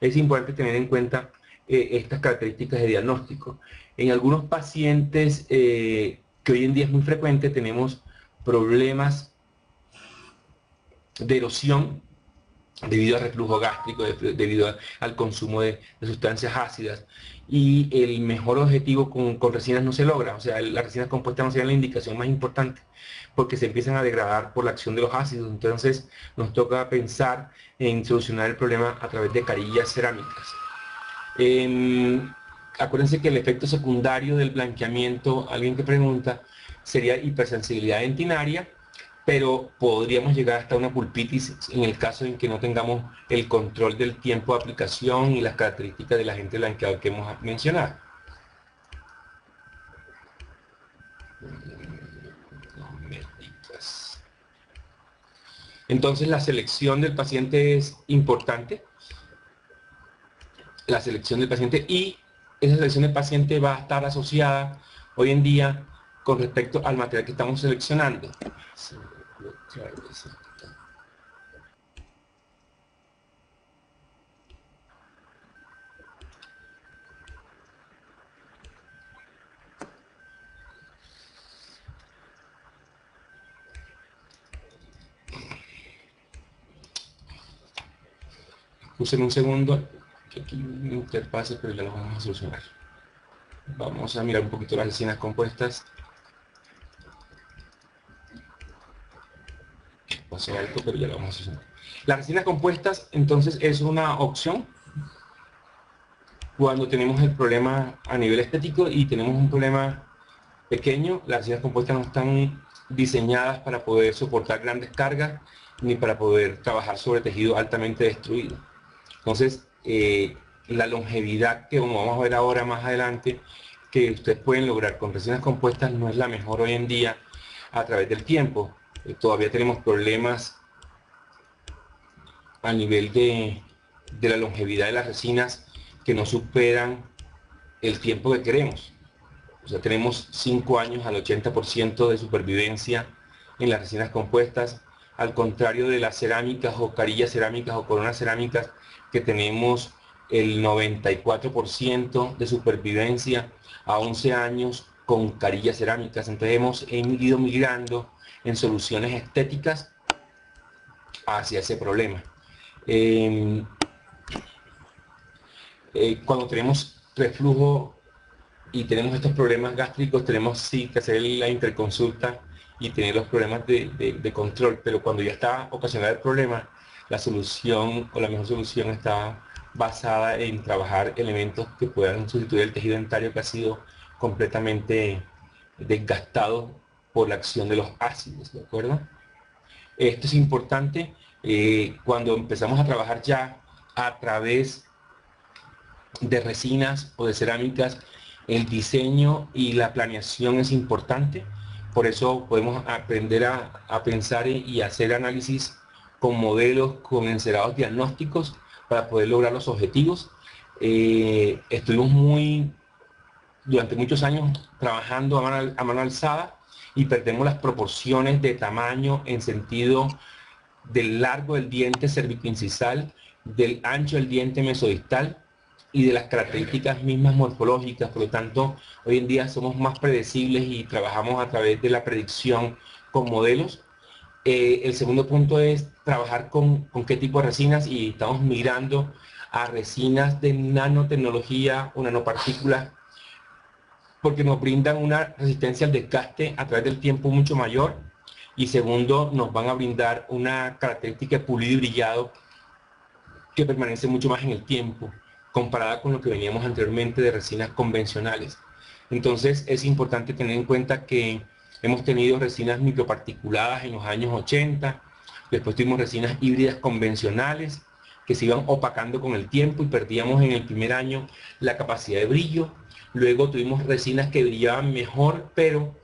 Es importante tener en cuenta estas características de diagnóstico. En algunos pacientes, que hoy en día es muy frecuente, tenemos problemas de erosión debido al reflujo gástrico, debido al consumo de sustancias ácidas. Y el mejor objetivo con resinas no se logra, o sea, las resinas compuestas no serían la indicación más importante, porque se empiezan a degradar por la acción de los ácidos. Entonces nos toca pensar en solucionar el problema a través de carillas cerámicas. Acuérdense que el efecto secundario del blanqueamiento, alguien que pregunta, sería hipersensibilidad dentinaria, pero podríamos llegar hasta una pulpitis en el caso en que no tengamos el control del tiempo de aplicación y las características del agente blanqueador que hemos mencionado. Entonces la selección del paciente es importante, la selección del paciente, y esa selección del paciente va a estar asociada hoy en día con respecto al material que estamos seleccionando. Usen un segundo, que aquí un interfase, pero ya lo vamos a solucionar. Vamos a mirar un poquito las resinas compuestas. Paso alto, pero ya lo vamos a solucionar. Las resinas compuestas, entonces, es una opción cuando tenemos el problema a nivel estético y tenemos un problema pequeño. Las resinas compuestas no están diseñadas para poder soportar grandes cargas ni para poder trabajar sobre tejido altamente destruido. Entonces, la longevidad que vamos a ver ahora más adelante, que ustedes pueden lograr con resinas compuestas, no es la mejor hoy en día a través del tiempo. Todavía tenemos problemas a nivel de la longevidad de las resinas que no superan el tiempo que queremos. O sea, tenemos 5 años al 80% de supervivencia en las resinas compuestas, al contrario de las cerámicas o carillas cerámicas o coronas cerámicas, que tenemos el 94% de supervivencia a 11 años con carillas cerámicas. Entonces hemos ido migrando en soluciones estéticas hacia ese problema. Cuando tenemos reflujo y tenemos estos problemas gástricos, tenemos sí que hacer la interconsulta y tener los problemas de control, pero cuando ya está ocasionado el problema, la solución o la mejor solución está basada en trabajar elementos que puedan sustituir el tejido dentario que ha sido completamente desgastado por la acción de los ácidos, ¿de acuerdo? Esto es importante cuando empezamos a trabajar ya a través de resinas o de cerámicas. El diseño y la planeación es importante, por eso podemos aprender a pensar y hacer análisis con modelos, con encerados diagnósticos para poder lograr los objetivos. Estuvimos durante muchos años trabajando a mano alzada y perdemos las proporciones de tamaño en sentido del largo del diente cervicoincisal, del ancho del diente mesodistal y de las características mismas morfológicas. Por lo tanto, hoy en día somos más predecibles y trabajamos a través de la predicción con modelos. El segundo punto es trabajar con qué tipo de resinas, y estamos migrando a resinas de nanotecnología o nanopartículas porque nos brindan una resistencia al desgaste a través del tiempo mucho mayor, y segundo, nos van a brindar una característica de pulido y brillado que permanece mucho más en el tiempo comparada con lo que veníamos anteriormente de resinas convencionales. Entonces es importante tener en cuenta que hemos tenido resinas microparticuladas en los años 80, después tuvimos resinas híbridas convencionales que se iban opacando con el tiempo y perdíamos en el primer año la capacidad de brillo. Luego tuvimos resinas que brillaban mejor, pero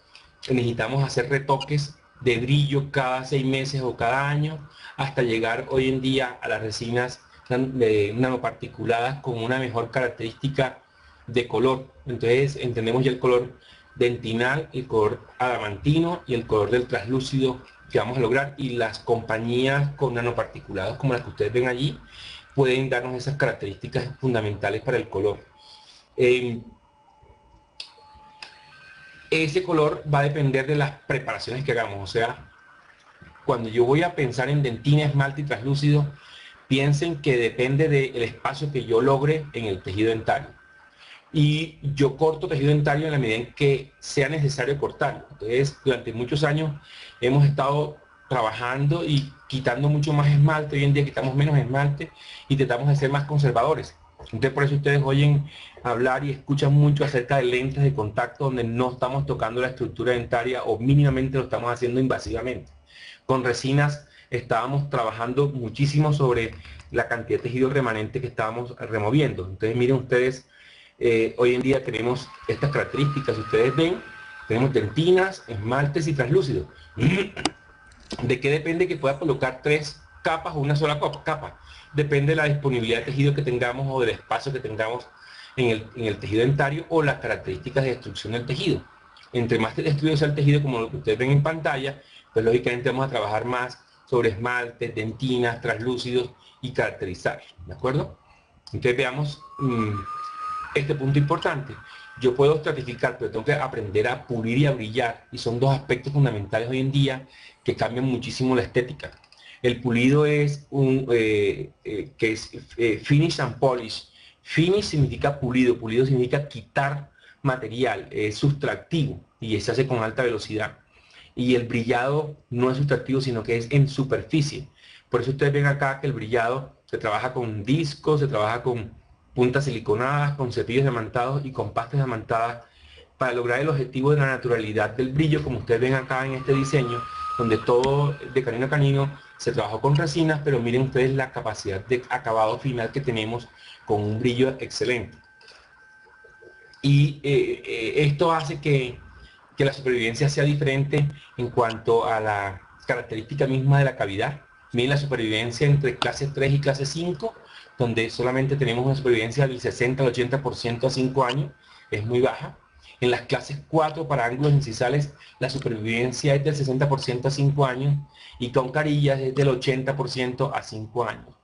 necesitamos hacer retoques de brillo cada 6 meses o cada año, hasta llegar hoy en día a las resinas nanoparticuladas con una mejor característica de color. Entonces entendemos ya el color dentinal, el color adamantino y el color del translúcido que vamos a lograr, y las compañías con nanoparticulados como las que ustedes ven allí pueden darnos esas características fundamentales para el color. Ese color va a depender de las preparaciones que hagamos. O sea, cuando yo voy a pensar en dentina, esmalte y translúcido, piensen que depende del espacio que yo logre en el tejido dentario. Y yo corto tejido dentario en la medida en que sea necesario cortarlo. Entonces, durante muchos años hemos estado trabajando y quitando mucho más esmalte. Hoy en día quitamos menos esmalte y tratamos de ser más conservadores. Entonces, por eso ustedes oyen hablar y escuchan mucho acerca de lentes de contacto donde no estamos tocando la estructura dentaria o mínimamente lo estamos haciendo invasivamente. Con resinas estábamos trabajando muchísimo sobre la cantidad de tejido remanente que estábamos removiendo. Entonces, miren ustedes, hoy en día tenemos estas características. Ustedes ven, tenemos dentinas, esmaltes y translúcidos. ¿De qué depende que pueda colocar 3 capas o una sola capa? Depende de la disponibilidad de tejido que tengamos o del espacio que tengamos en el tejido dentario o las características de destrucción del tejido. Entre más destruido sea el tejido, como lo que ustedes ven en pantalla, pues lógicamente vamos a trabajar más sobre esmaltes, dentinas, translúcidos y caracterizar, ¿de acuerdo? Entonces veamos este punto importante. Yo puedo estratificar, pero tengo que aprender a pulir y a brillar, y son 2 aspectos fundamentales hoy en día que cambian muchísimo la estética. El pulido es finish and polish. Finish significa pulido, pulido significa quitar material, es sustractivo y se hace con alta velocidad. Y el brillado no es sustractivo, sino que es en superficie. Por eso ustedes ven acá que el brillado se trabaja con discos, se trabaja con puntas siliconadas, con cepillos diamantados y con pastas diamantadas para lograr el objetivo de la naturalidad del brillo, como ustedes ven acá en este diseño, donde todo de canino a canino se trabajó con resinas, pero miren ustedes la capacidad de acabado final que tenemos con un brillo excelente. Y esto hace que la supervivencia sea diferente en cuanto a la característica misma de la cavidad. Miren la supervivencia entre clase 3 y clase 5, donde solamente tenemos una supervivencia del 60 al 80% a 5 años, es muy baja. En las clases 4 para ángulos incisales la supervivencia es del 60% a 5 años y con carillas es del 80% a 5 años.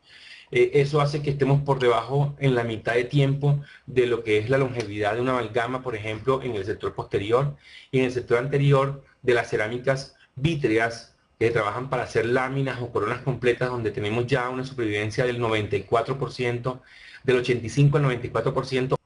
Eso hace que estemos por debajo en la mitad de tiempo de lo que es la longevidad de una amalgama, por ejemplo, en el sector posterior y en el sector anterior de las cerámicas vítreas que trabajan para hacer láminas o coronas completas, donde tenemos ya una supervivencia del 94%, del 85 al 94%.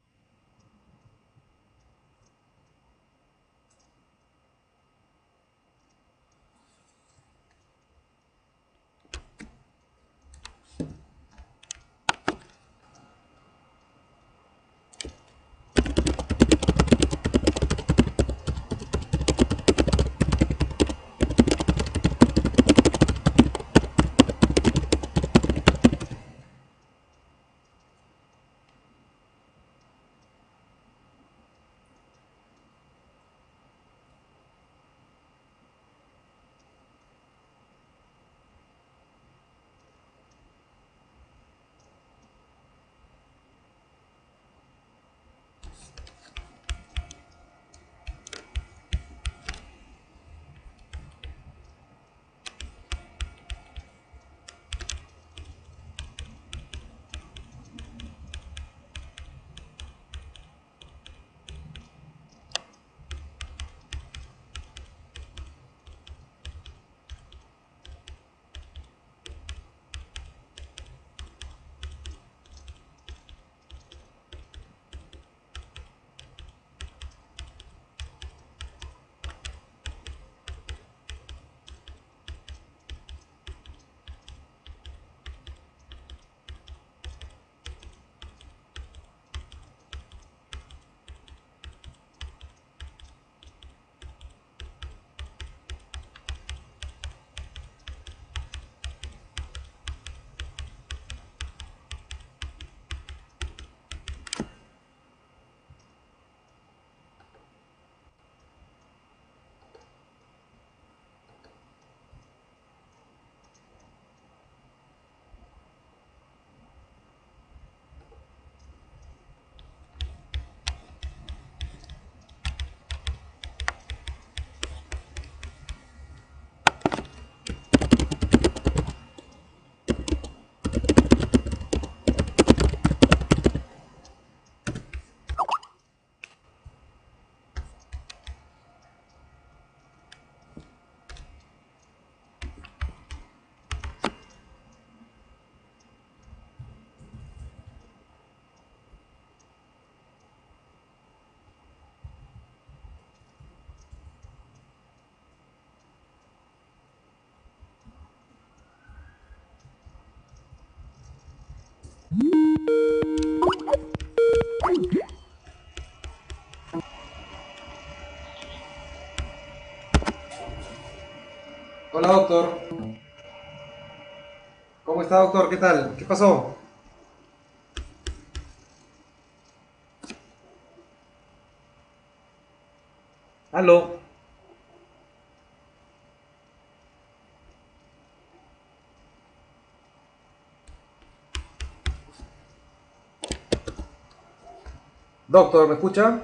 Hola doctor, ¿cómo está doctor? ¿Qué tal? ¿Qué pasó? Aló, doctor, ¿me escucha?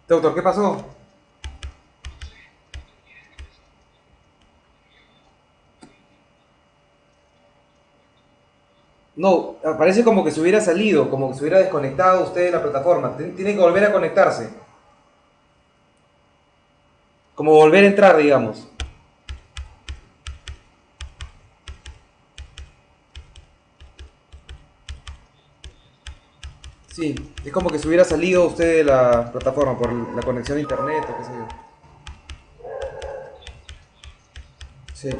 Doctor, ¿qué pasó? No, parece como que se hubiera salido, como que se hubiera desconectado usted de la plataforma. Tiene que volver a conectarse, como volver a entrar, digamos. Sí, es como que se hubiera salido usted de la plataforma por la conexión a internet o qué sé yo. Sí.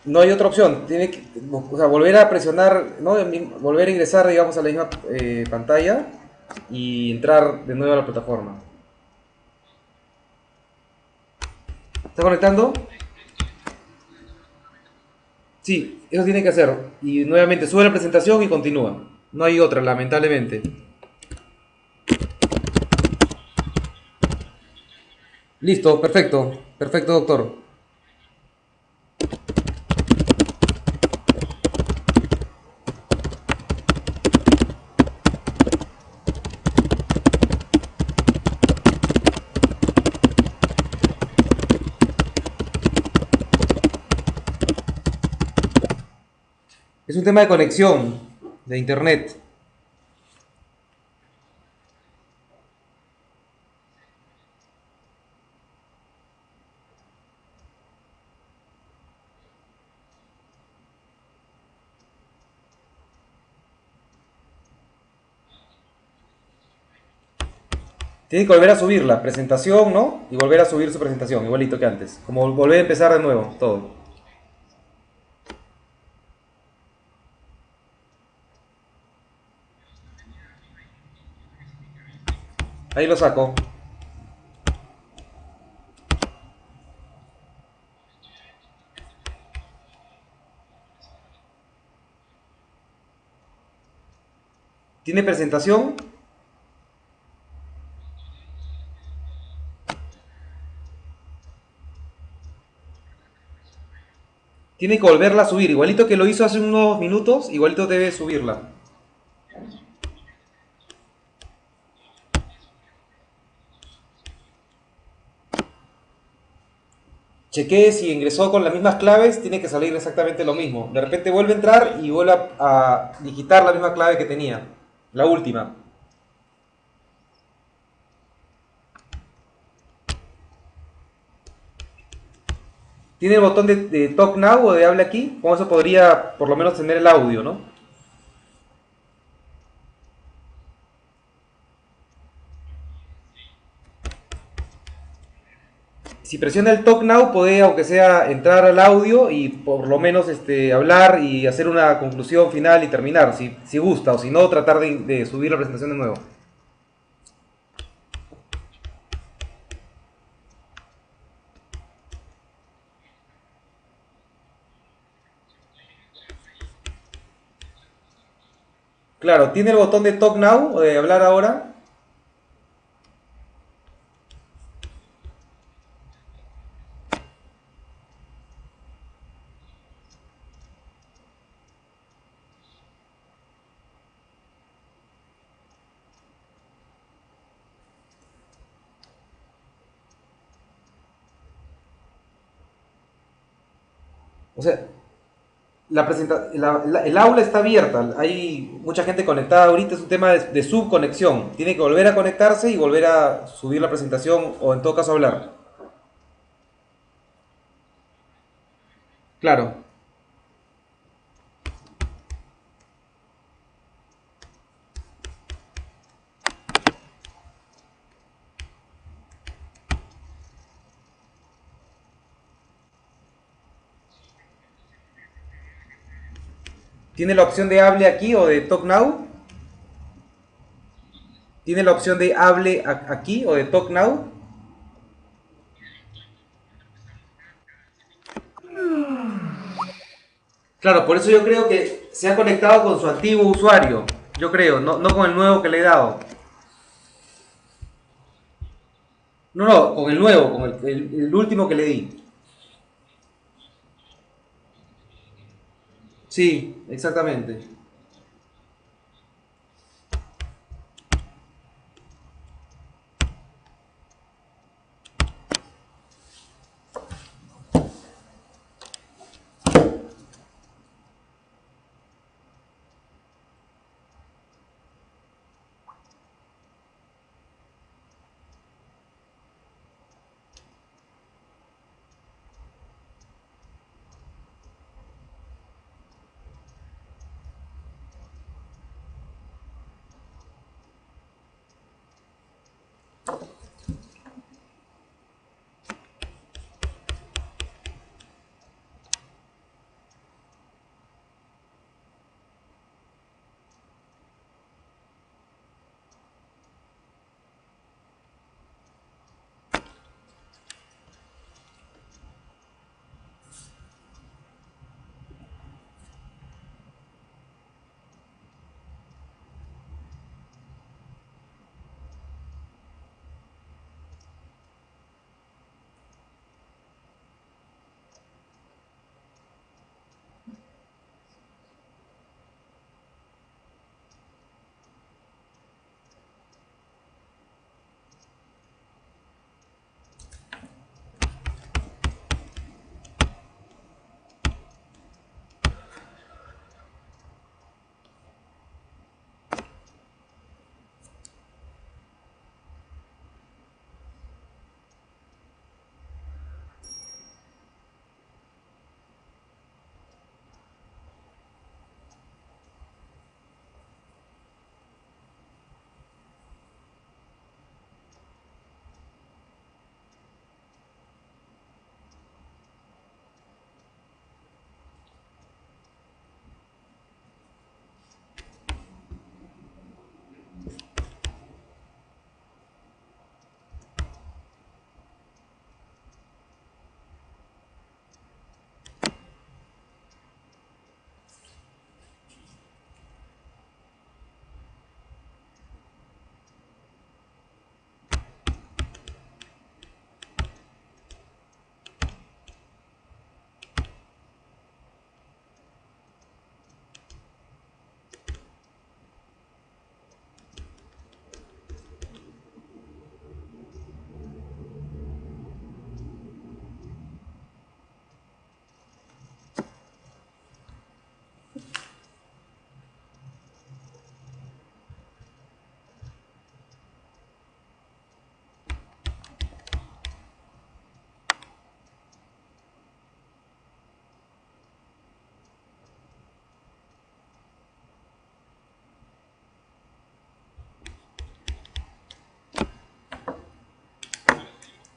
No hay otra opción. Tiene que, o sea, volver a presionar, ¿no? Volver a ingresar, digamos, a la misma pantalla y entrar de nuevo a la plataforma. ¿Está conectando? Sí, eso tiene que hacer. Y nuevamente sube la presentación y continúa. No hay otra, lamentablemente. Listo, perfecto. Perfecto, doctor. Es un tema de conexión de internet. Tiene que volver a subir la presentación, ¿no? Y volver a subir su presentación, igualito que antes. Como volver a empezar de nuevo, todo. Ahí lo saco. ¿Tiene presentación? Tiene que volverla a subir. Igualito que lo hizo hace unos minutos, igualito debe subirla. Chequee si ingresó con las mismas claves, tiene que salir exactamente lo mismo. De repente vuelve a entrar y vuelve a digitar la misma clave que tenía. La última. ¿Tiene el botón de Talk Now o de Habla aquí? Con eso podría por lo menos tener el audio, ¿no? Si presiona el Talk Now, puede, aunque sea, entrar al audio y por lo menos hablar y hacer una conclusión final y terminar, si gusta, o si no, tratar de subir la presentación de nuevo. Claro, tiene el botón de Talk Now o de hablar ahora. O sea, el aula está abierta, hay mucha gente conectada ahorita, es un tema de subconexión. Tiene que volver a conectarse y volver a subir la presentación o en todo caso hablar. Claro, tiene la opción de hable aquí o de talk now. Tiene la opción de hable aquí o de talk now. Claro, por eso yo creo que se ha conectado con su antiguo usuario. Yo creo, no con el nuevo que le he dado. No, con el nuevo, con el último que le di. Sí, exactamente.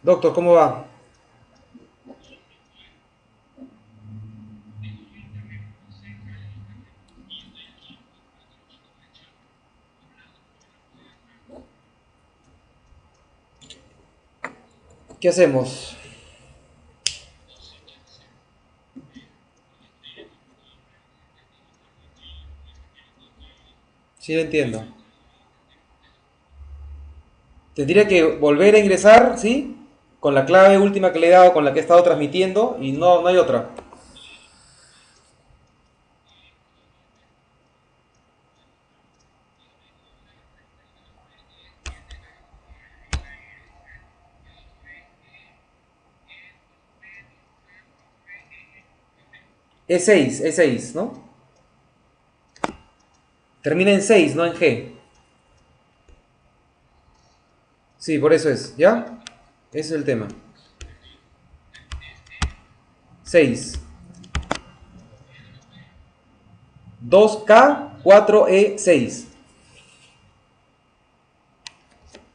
Doctor, ¿cómo va? ¿Qué hacemos? Sí, lo entiendo. Tendría que volver a ingresar, ¿sí? Con la clave última que le he dado, con la que he estado transmitiendo, y no hay otra. E6, ¿no? Termina en 6, no en G. Sí, por eso es, ¿ya? Ese es el tema. 6. 2K 4E6.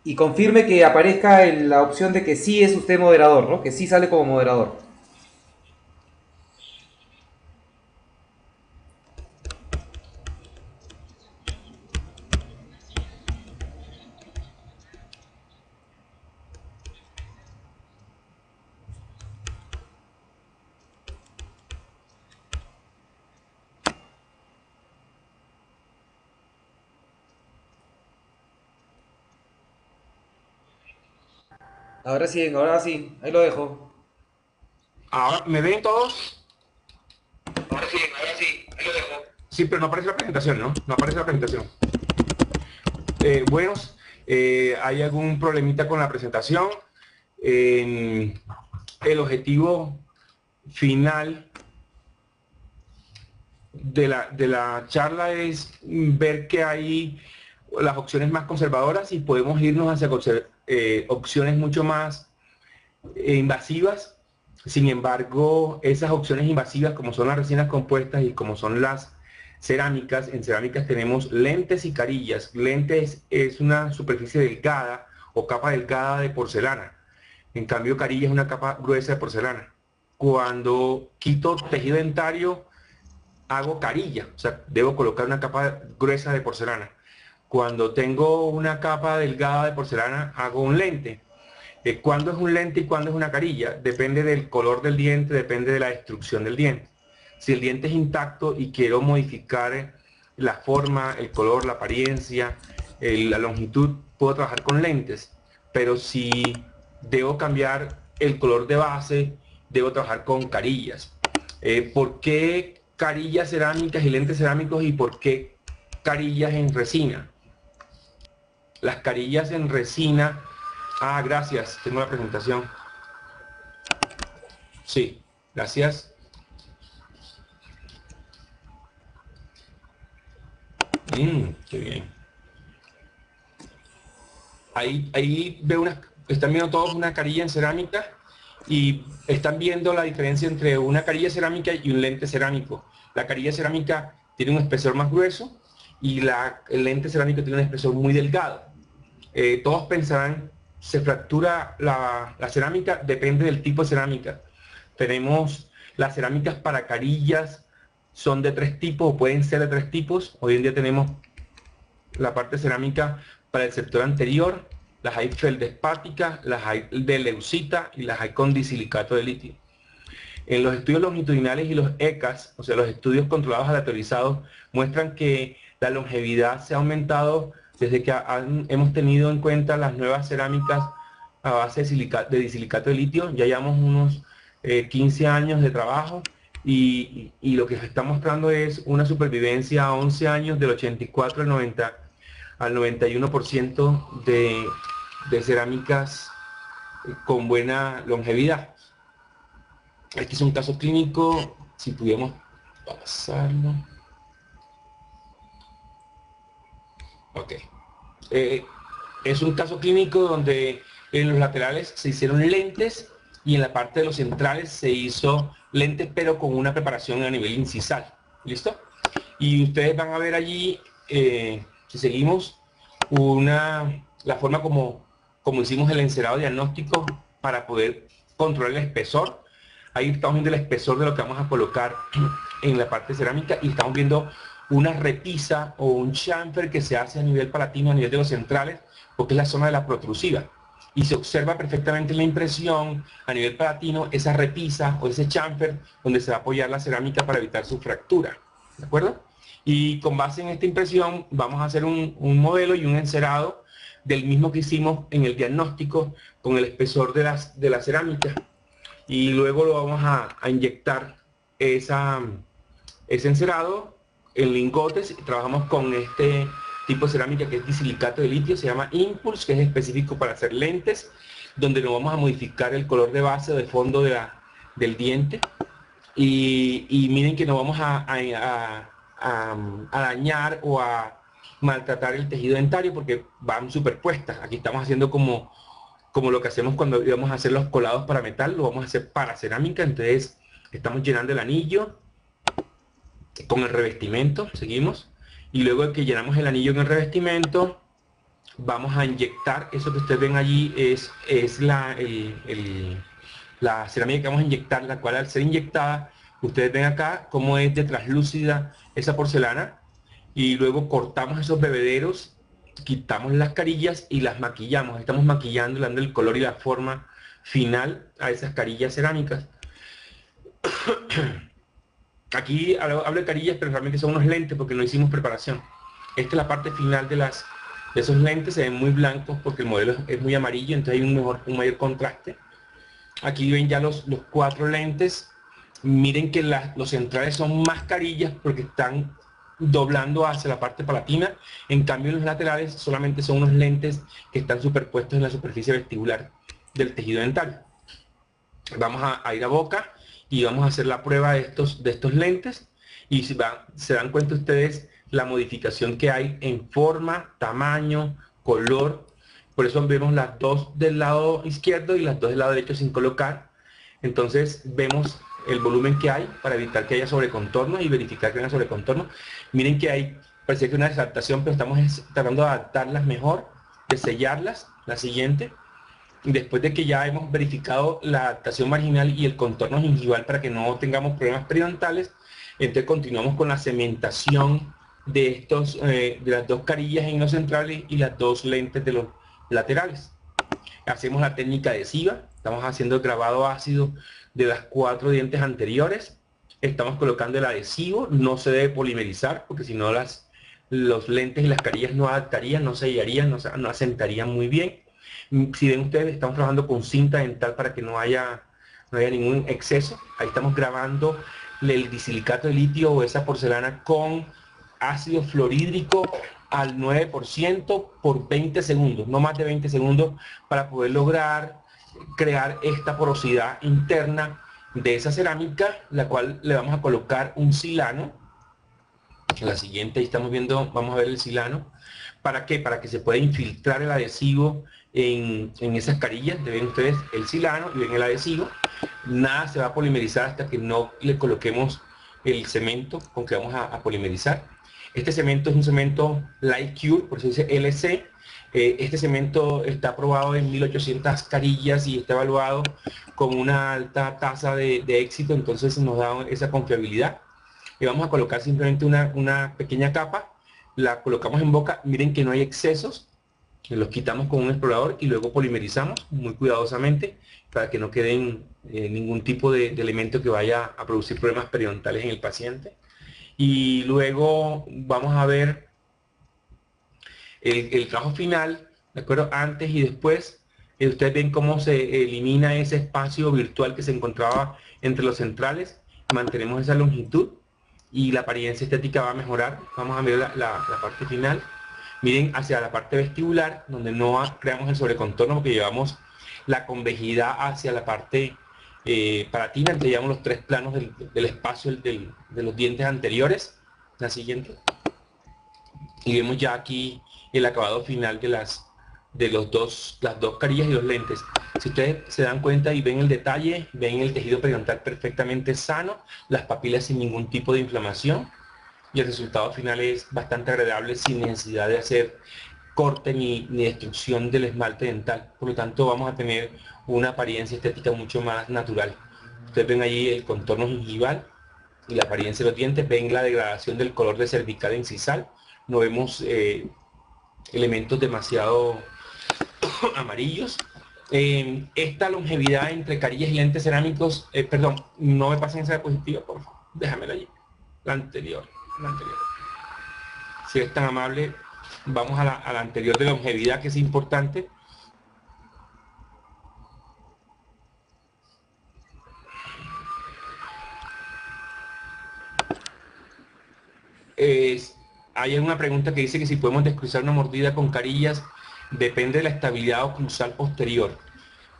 Y confirme que aparezca en la opción de que sí es usted moderador, ¿no? Que sí sale como moderador. Ahora sí, ahí lo dejo. Ahora, ¿me ven todos? Ahora sí, ahí lo dejo. Sí, pero no aparece la presentación, ¿no? No aparece la presentación. Buenos, ¿hay algún problemita con la presentación? El objetivo final de la charla es ver que hay las opciones más conservadoras y podemos irnos hacia opciones mucho más invasivas. Sin embargo, esas opciones invasivas, como son las resinas compuestas y como son las cerámicas, en cerámicas tenemos lentes y carillas. Lentes es una superficie delgada o capa delgada de porcelana. En cambio, carilla es una capa gruesa de porcelana. Cuando quito tejido dentario, hago carilla, o sea, debo colocar una capa gruesa de porcelana. Cuando tengo una capa delgada de porcelana, hago un lente. ¿Cuándo es un lente y cuándo es una carilla? Depende del color del diente, depende de la destrucción del diente. Si el diente es intacto y quiero modificar la forma, el color, la apariencia, la longitud, puedo trabajar con lentes. Pero si debo cambiar el color de base, debo trabajar con carillas. ¿Por qué carillas cerámicas y lentes cerámicos y por qué carillas en resina? Las carillas en resina. Ah, gracias, tengo la presentación. Sí, gracias. Qué bien. Ahí veo están viendo todos una carilla en cerámica y están viendo la diferencia entre una carilla cerámica y un lente cerámico. La carilla cerámica tiene un espesor más grueso y el lente cerámico tiene un espesor muy delgado. Todos pensarán, se fractura la cerámica, depende del tipo de cerámica. Tenemos las cerámicas para carillas, son de 3 tipos o pueden ser de 3 tipos. Hoy en día tenemos la parte cerámica para el sector anterior, las hay feldespáticas, las hay de leucita y las hay con disilicato de litio. En los estudios longitudinales y los ECAS, o sea, los estudios controlados aleatorizados, muestran que la longevidad se ha aumentado desde que hemos tenido en cuenta las nuevas cerámicas a base de disilicato de litio. Ya llevamos unos 15 años de trabajo y lo que se está mostrando es una supervivencia a 11 años del 84 al 91% de cerámicas con buena longevidad. Este es un caso clínico, si pudiéramos pasarlo. Ok. Es un caso clínico donde en los laterales se hicieron lentes y en la parte de los centrales se hizo lentes pero con una preparación a nivel incisal. ¿Listo? Y ustedes van a ver allí, si seguimos, la forma como hicimos el encerado diagnóstico para poder controlar el espesor. Ahí estamos viendo el espesor de lo que vamos a colocar en la parte cerámica y estamos viendo una repisa o un chamfer que se hace a nivel palatino, a nivel de los centrales, porque es la zona de la protrusiva. Y se observa perfectamente en la impresión a nivel palatino esa repisa o ese chamfer donde se va a apoyar la cerámica para evitar su fractura. ¿De acuerdo? Y con base en esta impresión vamos a hacer un modelo y un encerado del mismo que hicimos en el diagnóstico con el espesor de la cerámica. Y luego lo vamos a inyectar ese encerado en lingotes. Trabajamos con este tipo de cerámica que es disilicato de litio, se llama Impulse, que es específico para hacer lentes, donde nos vamos a modificar el color de base o de fondo del diente. Y miren que no vamos a dañar o a maltratar el tejido dentario porque van superpuestas. Aquí estamos haciendo como lo que hacemos cuando íbamos a hacer los colados para metal, lo vamos a hacer para cerámica. Entonces estamos llenando el anillo con el revestimiento, seguimos, y luego de que llenamos el anillo con el revestimiento vamos a inyectar, eso que ustedes ven allí es la cerámica que vamos a inyectar, la cual al ser inyectada, ustedes ven acá cómo es de translúcida esa porcelana, y luego cortamos esos bebederos, quitamos las carillas y las maquillamos. Estamos maquillando, dando el color y la forma final a esas carillas cerámicas. Aquí hablo de carillas, pero realmente son unos lentes porque no hicimos preparación. Esta es la parte final de esos lentes, se ven muy blancos porque el modelo es muy amarillo, entonces hay un mayor contraste. Aquí ven ya los 4 lentes. Miren que los centrales son más carillas porque están doblando hacia la parte palatina. En cambio, los laterales solamente son unos lentes que están superpuestos en la superficie vestibular del tejido dentario. Vamos a ir a boca y vamos a hacer la prueba de estos lentes y se dan cuenta ustedes la modificación que hay en forma, tamaño, color. Por eso vemos las dos del lado izquierdo y las dos del lado derecho sin colocar. Entonces vemos el volumen que hay para evitar que haya sobrecontorno y verificar que haya sobrecontorno. Miren que hay, parece que una desadaptación, pero estamos tratando de adaptarlas mejor, de sellarlas. La siguiente, después de que ya hemos verificado la adaptación marginal y el contorno gingival para que no tengamos problemas periodontales, entonces continuamos con la cementación de las 2 carillas en los centrales y las 2 lentes de los laterales. Hacemos la técnica adhesiva, estamos haciendo el grabado ácido de las 4 dientes anteriores, estamos colocando el adhesivo, no se debe polimerizar porque si no los lentes y las carillas no adaptarían, no sellarían, no asentarían muy bien. Si ven ustedes, estamos trabajando con cinta dental para que no haya ningún exceso. Ahí estamos grabando el disilicato de litio o esa porcelana con ácido fluorhídrico al 9% por 20 segundos, no más de 20 segundos, para poder lograr crear esta porosidad interna de esa cerámica, la cual le vamos a colocar un silano. En la siguiente, ahí estamos viendo, vamos a ver el silano. ¿Para qué? Para que se pueda infiltrar el adhesivo en esas carillas. Ven ustedes el silano y ven el adhesivo. Nada se va a polimerizar hasta que no le coloquemos el cemento con que vamos a polimerizar. Este cemento es un cemento Light Cure, por eso dice LC. Este cemento está aprobado en 1800 carillas y está evaluado con una alta tasa de éxito, entonces nos da esa confiabilidad. Y vamos a colocar simplemente una pequeña capa, la colocamos en boca, miren que no hay excesos, los quitamos con un explorador y luego polimerizamos muy cuidadosamente para que no queden ningún tipo de elemento que vaya a producir problemas periodontales en el paciente. Y luego vamos a ver el trabajo final, ¿de acuerdo? Antes y después. Ustedes ven cómo se elimina ese espacio virtual que se encontraba entre los centrales. Mantenemos esa longitud y la apariencia estética va a mejorar. Vamos a ver la parte final. Miren hacia la parte vestibular, donde no creamos el sobrecontorno porque llevamos la convejidad hacia la parte palatina. Entonces llevamos los 3 planos del espacio de los dientes anteriores. La siguiente. Y vemos ya aquí el acabado final de las dos carillas y los lentes. Si ustedes se dan cuenta y ven el detalle, ven el tejido periodontal perfectamente sano, las papilas sin ningún tipo de inflamación, y el resultado final es bastante agradable sin necesidad de hacer corte ni destrucción del esmalte dental. Por lo tanto, vamos a tener una apariencia estética mucho más natural. Ustedes ven ahí el contorno gingival y la apariencia de los dientes, ven la degradación del color de cervical e incisal, no vemos elementos demasiado amarillos. Esta longevidad entre carillas y lentes cerámicos, perdón, no me pasen esa diapositiva, por favor, déjamela allí, la anterior. Si es tan amable, vamos a la anterior de longevidad, que es importante. Hay una pregunta que dice que si podemos descruzar una mordida con carillas, depende de la estabilidad oclusal posterior.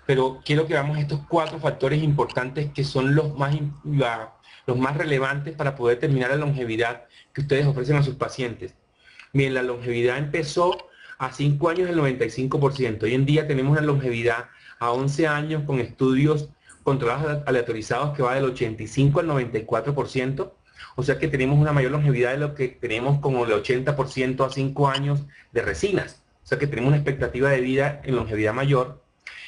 Pero quiero que veamos estos 4 factores importantes que son los más relevantes para poder determinar la longevidad que ustedes ofrecen a sus pacientes. Bien, la longevidad empezó a 5 años el 95%. Hoy en día tenemos una longevidad a 11 años con estudios controlados aleatorizados que va del 85 al 94%. O sea que tenemos una mayor longevidad de lo que tenemos como el 80% a 5 años de resinas. O sea que tenemos una expectativa de vida en longevidad mayor.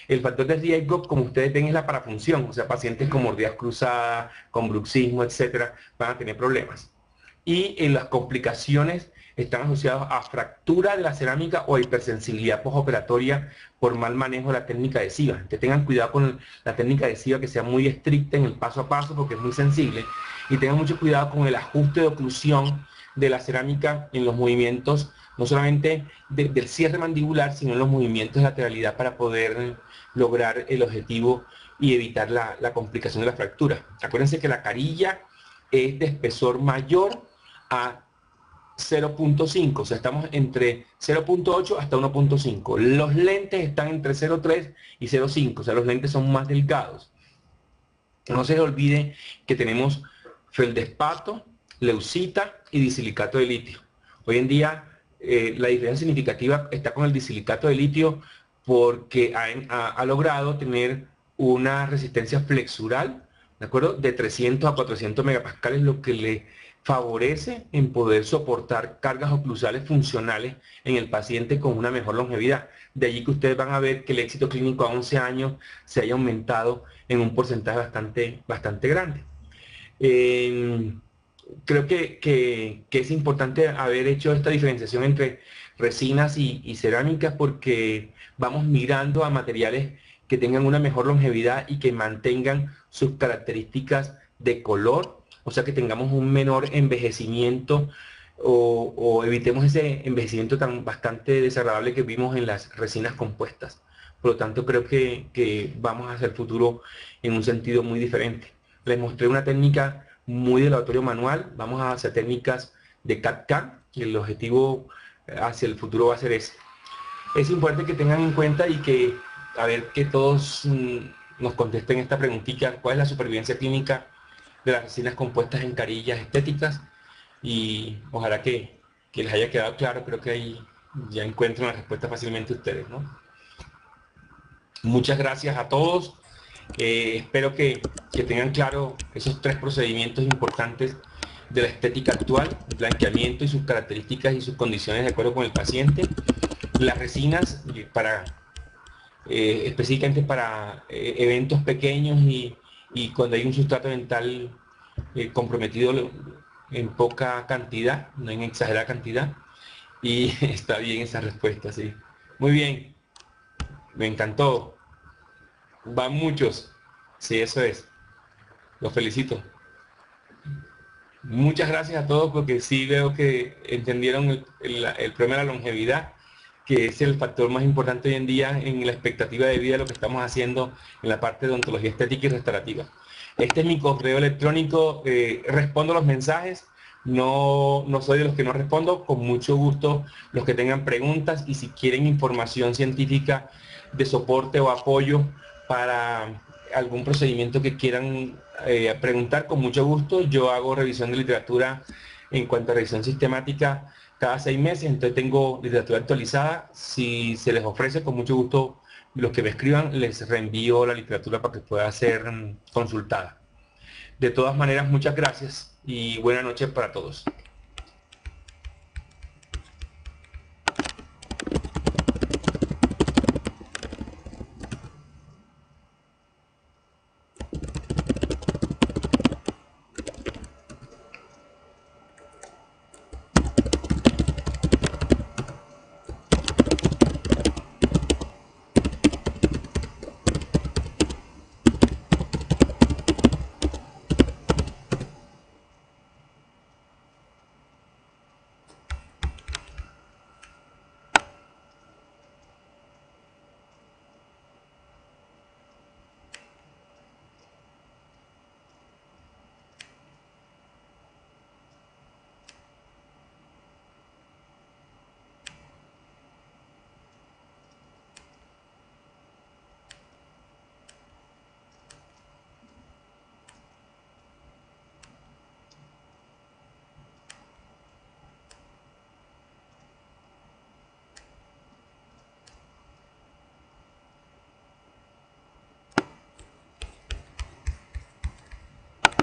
El factor de riesgo, como ustedes ven, es la parafunción. O sea, pacientes con mordidas cruzadas, con bruxismo, etcétera, van a tener problemas. Y en las complicaciones están asociadas a fractura de la cerámica o hipersensibilidad postoperatoria por mal manejo de la técnica adhesiva. Entonces tengan cuidado con la técnica adhesiva, que sea muy estricta en el paso a paso porque es muy sensible, y tengan mucho cuidado con el ajuste de oclusión de la cerámica en los movimientos, no solamente del cierre mandibular, sino en los movimientos de lateralidad para poder lograr el objetivo y evitar la complicación de la fractura. Acuérdense que la carilla es de espesor mayor a 0.5, o sea, estamos entre 0.8 hasta 1.5. Los lentes están entre 0.3 y 0.5, o sea, los lentes son más delgados. No se les olvide que tenemos feldespato, leucita y disilicato de litio. Hoy en día la diferencia significativa está con el disilicato de litio porque ha logrado tener una resistencia flexural, ¿de acuerdo?, de 300 a 400 megapascales, lo que le favorece en poder soportar cargas oclusales funcionales en el paciente con una mejor longevidad. De allí que ustedes van a ver que el éxito clínico a 11 años se haya aumentado en un porcentaje bastante grande. Creo que es importante haber hecho esta diferenciación entre resinas y cerámicas porque vamos migrando a materiales que tengan una mejor longevidad y que mantengan sus características de color, o sea que tengamos un menor envejecimiento o evitemos ese envejecimiento bastante desagradable que vimos en las resinas compuestas. Por lo tanto, creo que vamos hacia el futuro en un sentido muy diferente. Les mostré una técnica muy de laboratorio manual, vamos hacia técnicas de CAD/CAM y el objetivo hacia el futuro va a ser ese. Es importante que tengan en cuenta y que, a ver, que todos nos contesten esta preguntita: ¿cuál es la supervivencia clínica de las resinas compuestas en carillas estéticas? Y ojalá que les haya quedado claro. Creo que ahí ya encuentran la respuesta fácilmente ustedes, ¿no? Muchas gracias a todos. Espero que tengan claro esos 3 procedimientos importantes de la estética actual: el blanqueamiento y sus características y sus condiciones de acuerdo con el paciente. Las resinas específicamente para eventos pequeños y cuando hay un sustrato dental comprometido en poca cantidad, no en exagerada cantidad. Y está bien esa respuesta, sí. Muy bien, me encantó. Van muchos. Sí, eso es. Los felicito. Muchas gracias a todos porque sí veo que entendieron el problema de la longevidad, que es el factor más importante hoy en día en la expectativa de vida de lo que estamos haciendo en la parte de odontología estética y restaurativa. Este es mi correo electrónico, respondo los mensajes, no soy de los que no respondo, con mucho gusto los que tengan preguntas, y si quieren información científica de soporte o apoyo para algún procedimiento que quieran preguntar, con mucho gusto. Yo hago revisión de literatura en cuanto a revisión sistemática cada 6 meses, entonces tengo literatura actualizada. Si se les ofrece, con mucho gusto, los que me escriban, les reenvío la literatura para que pueda ser consultada. De todas maneras, muchas gracias y buenas noches para todos.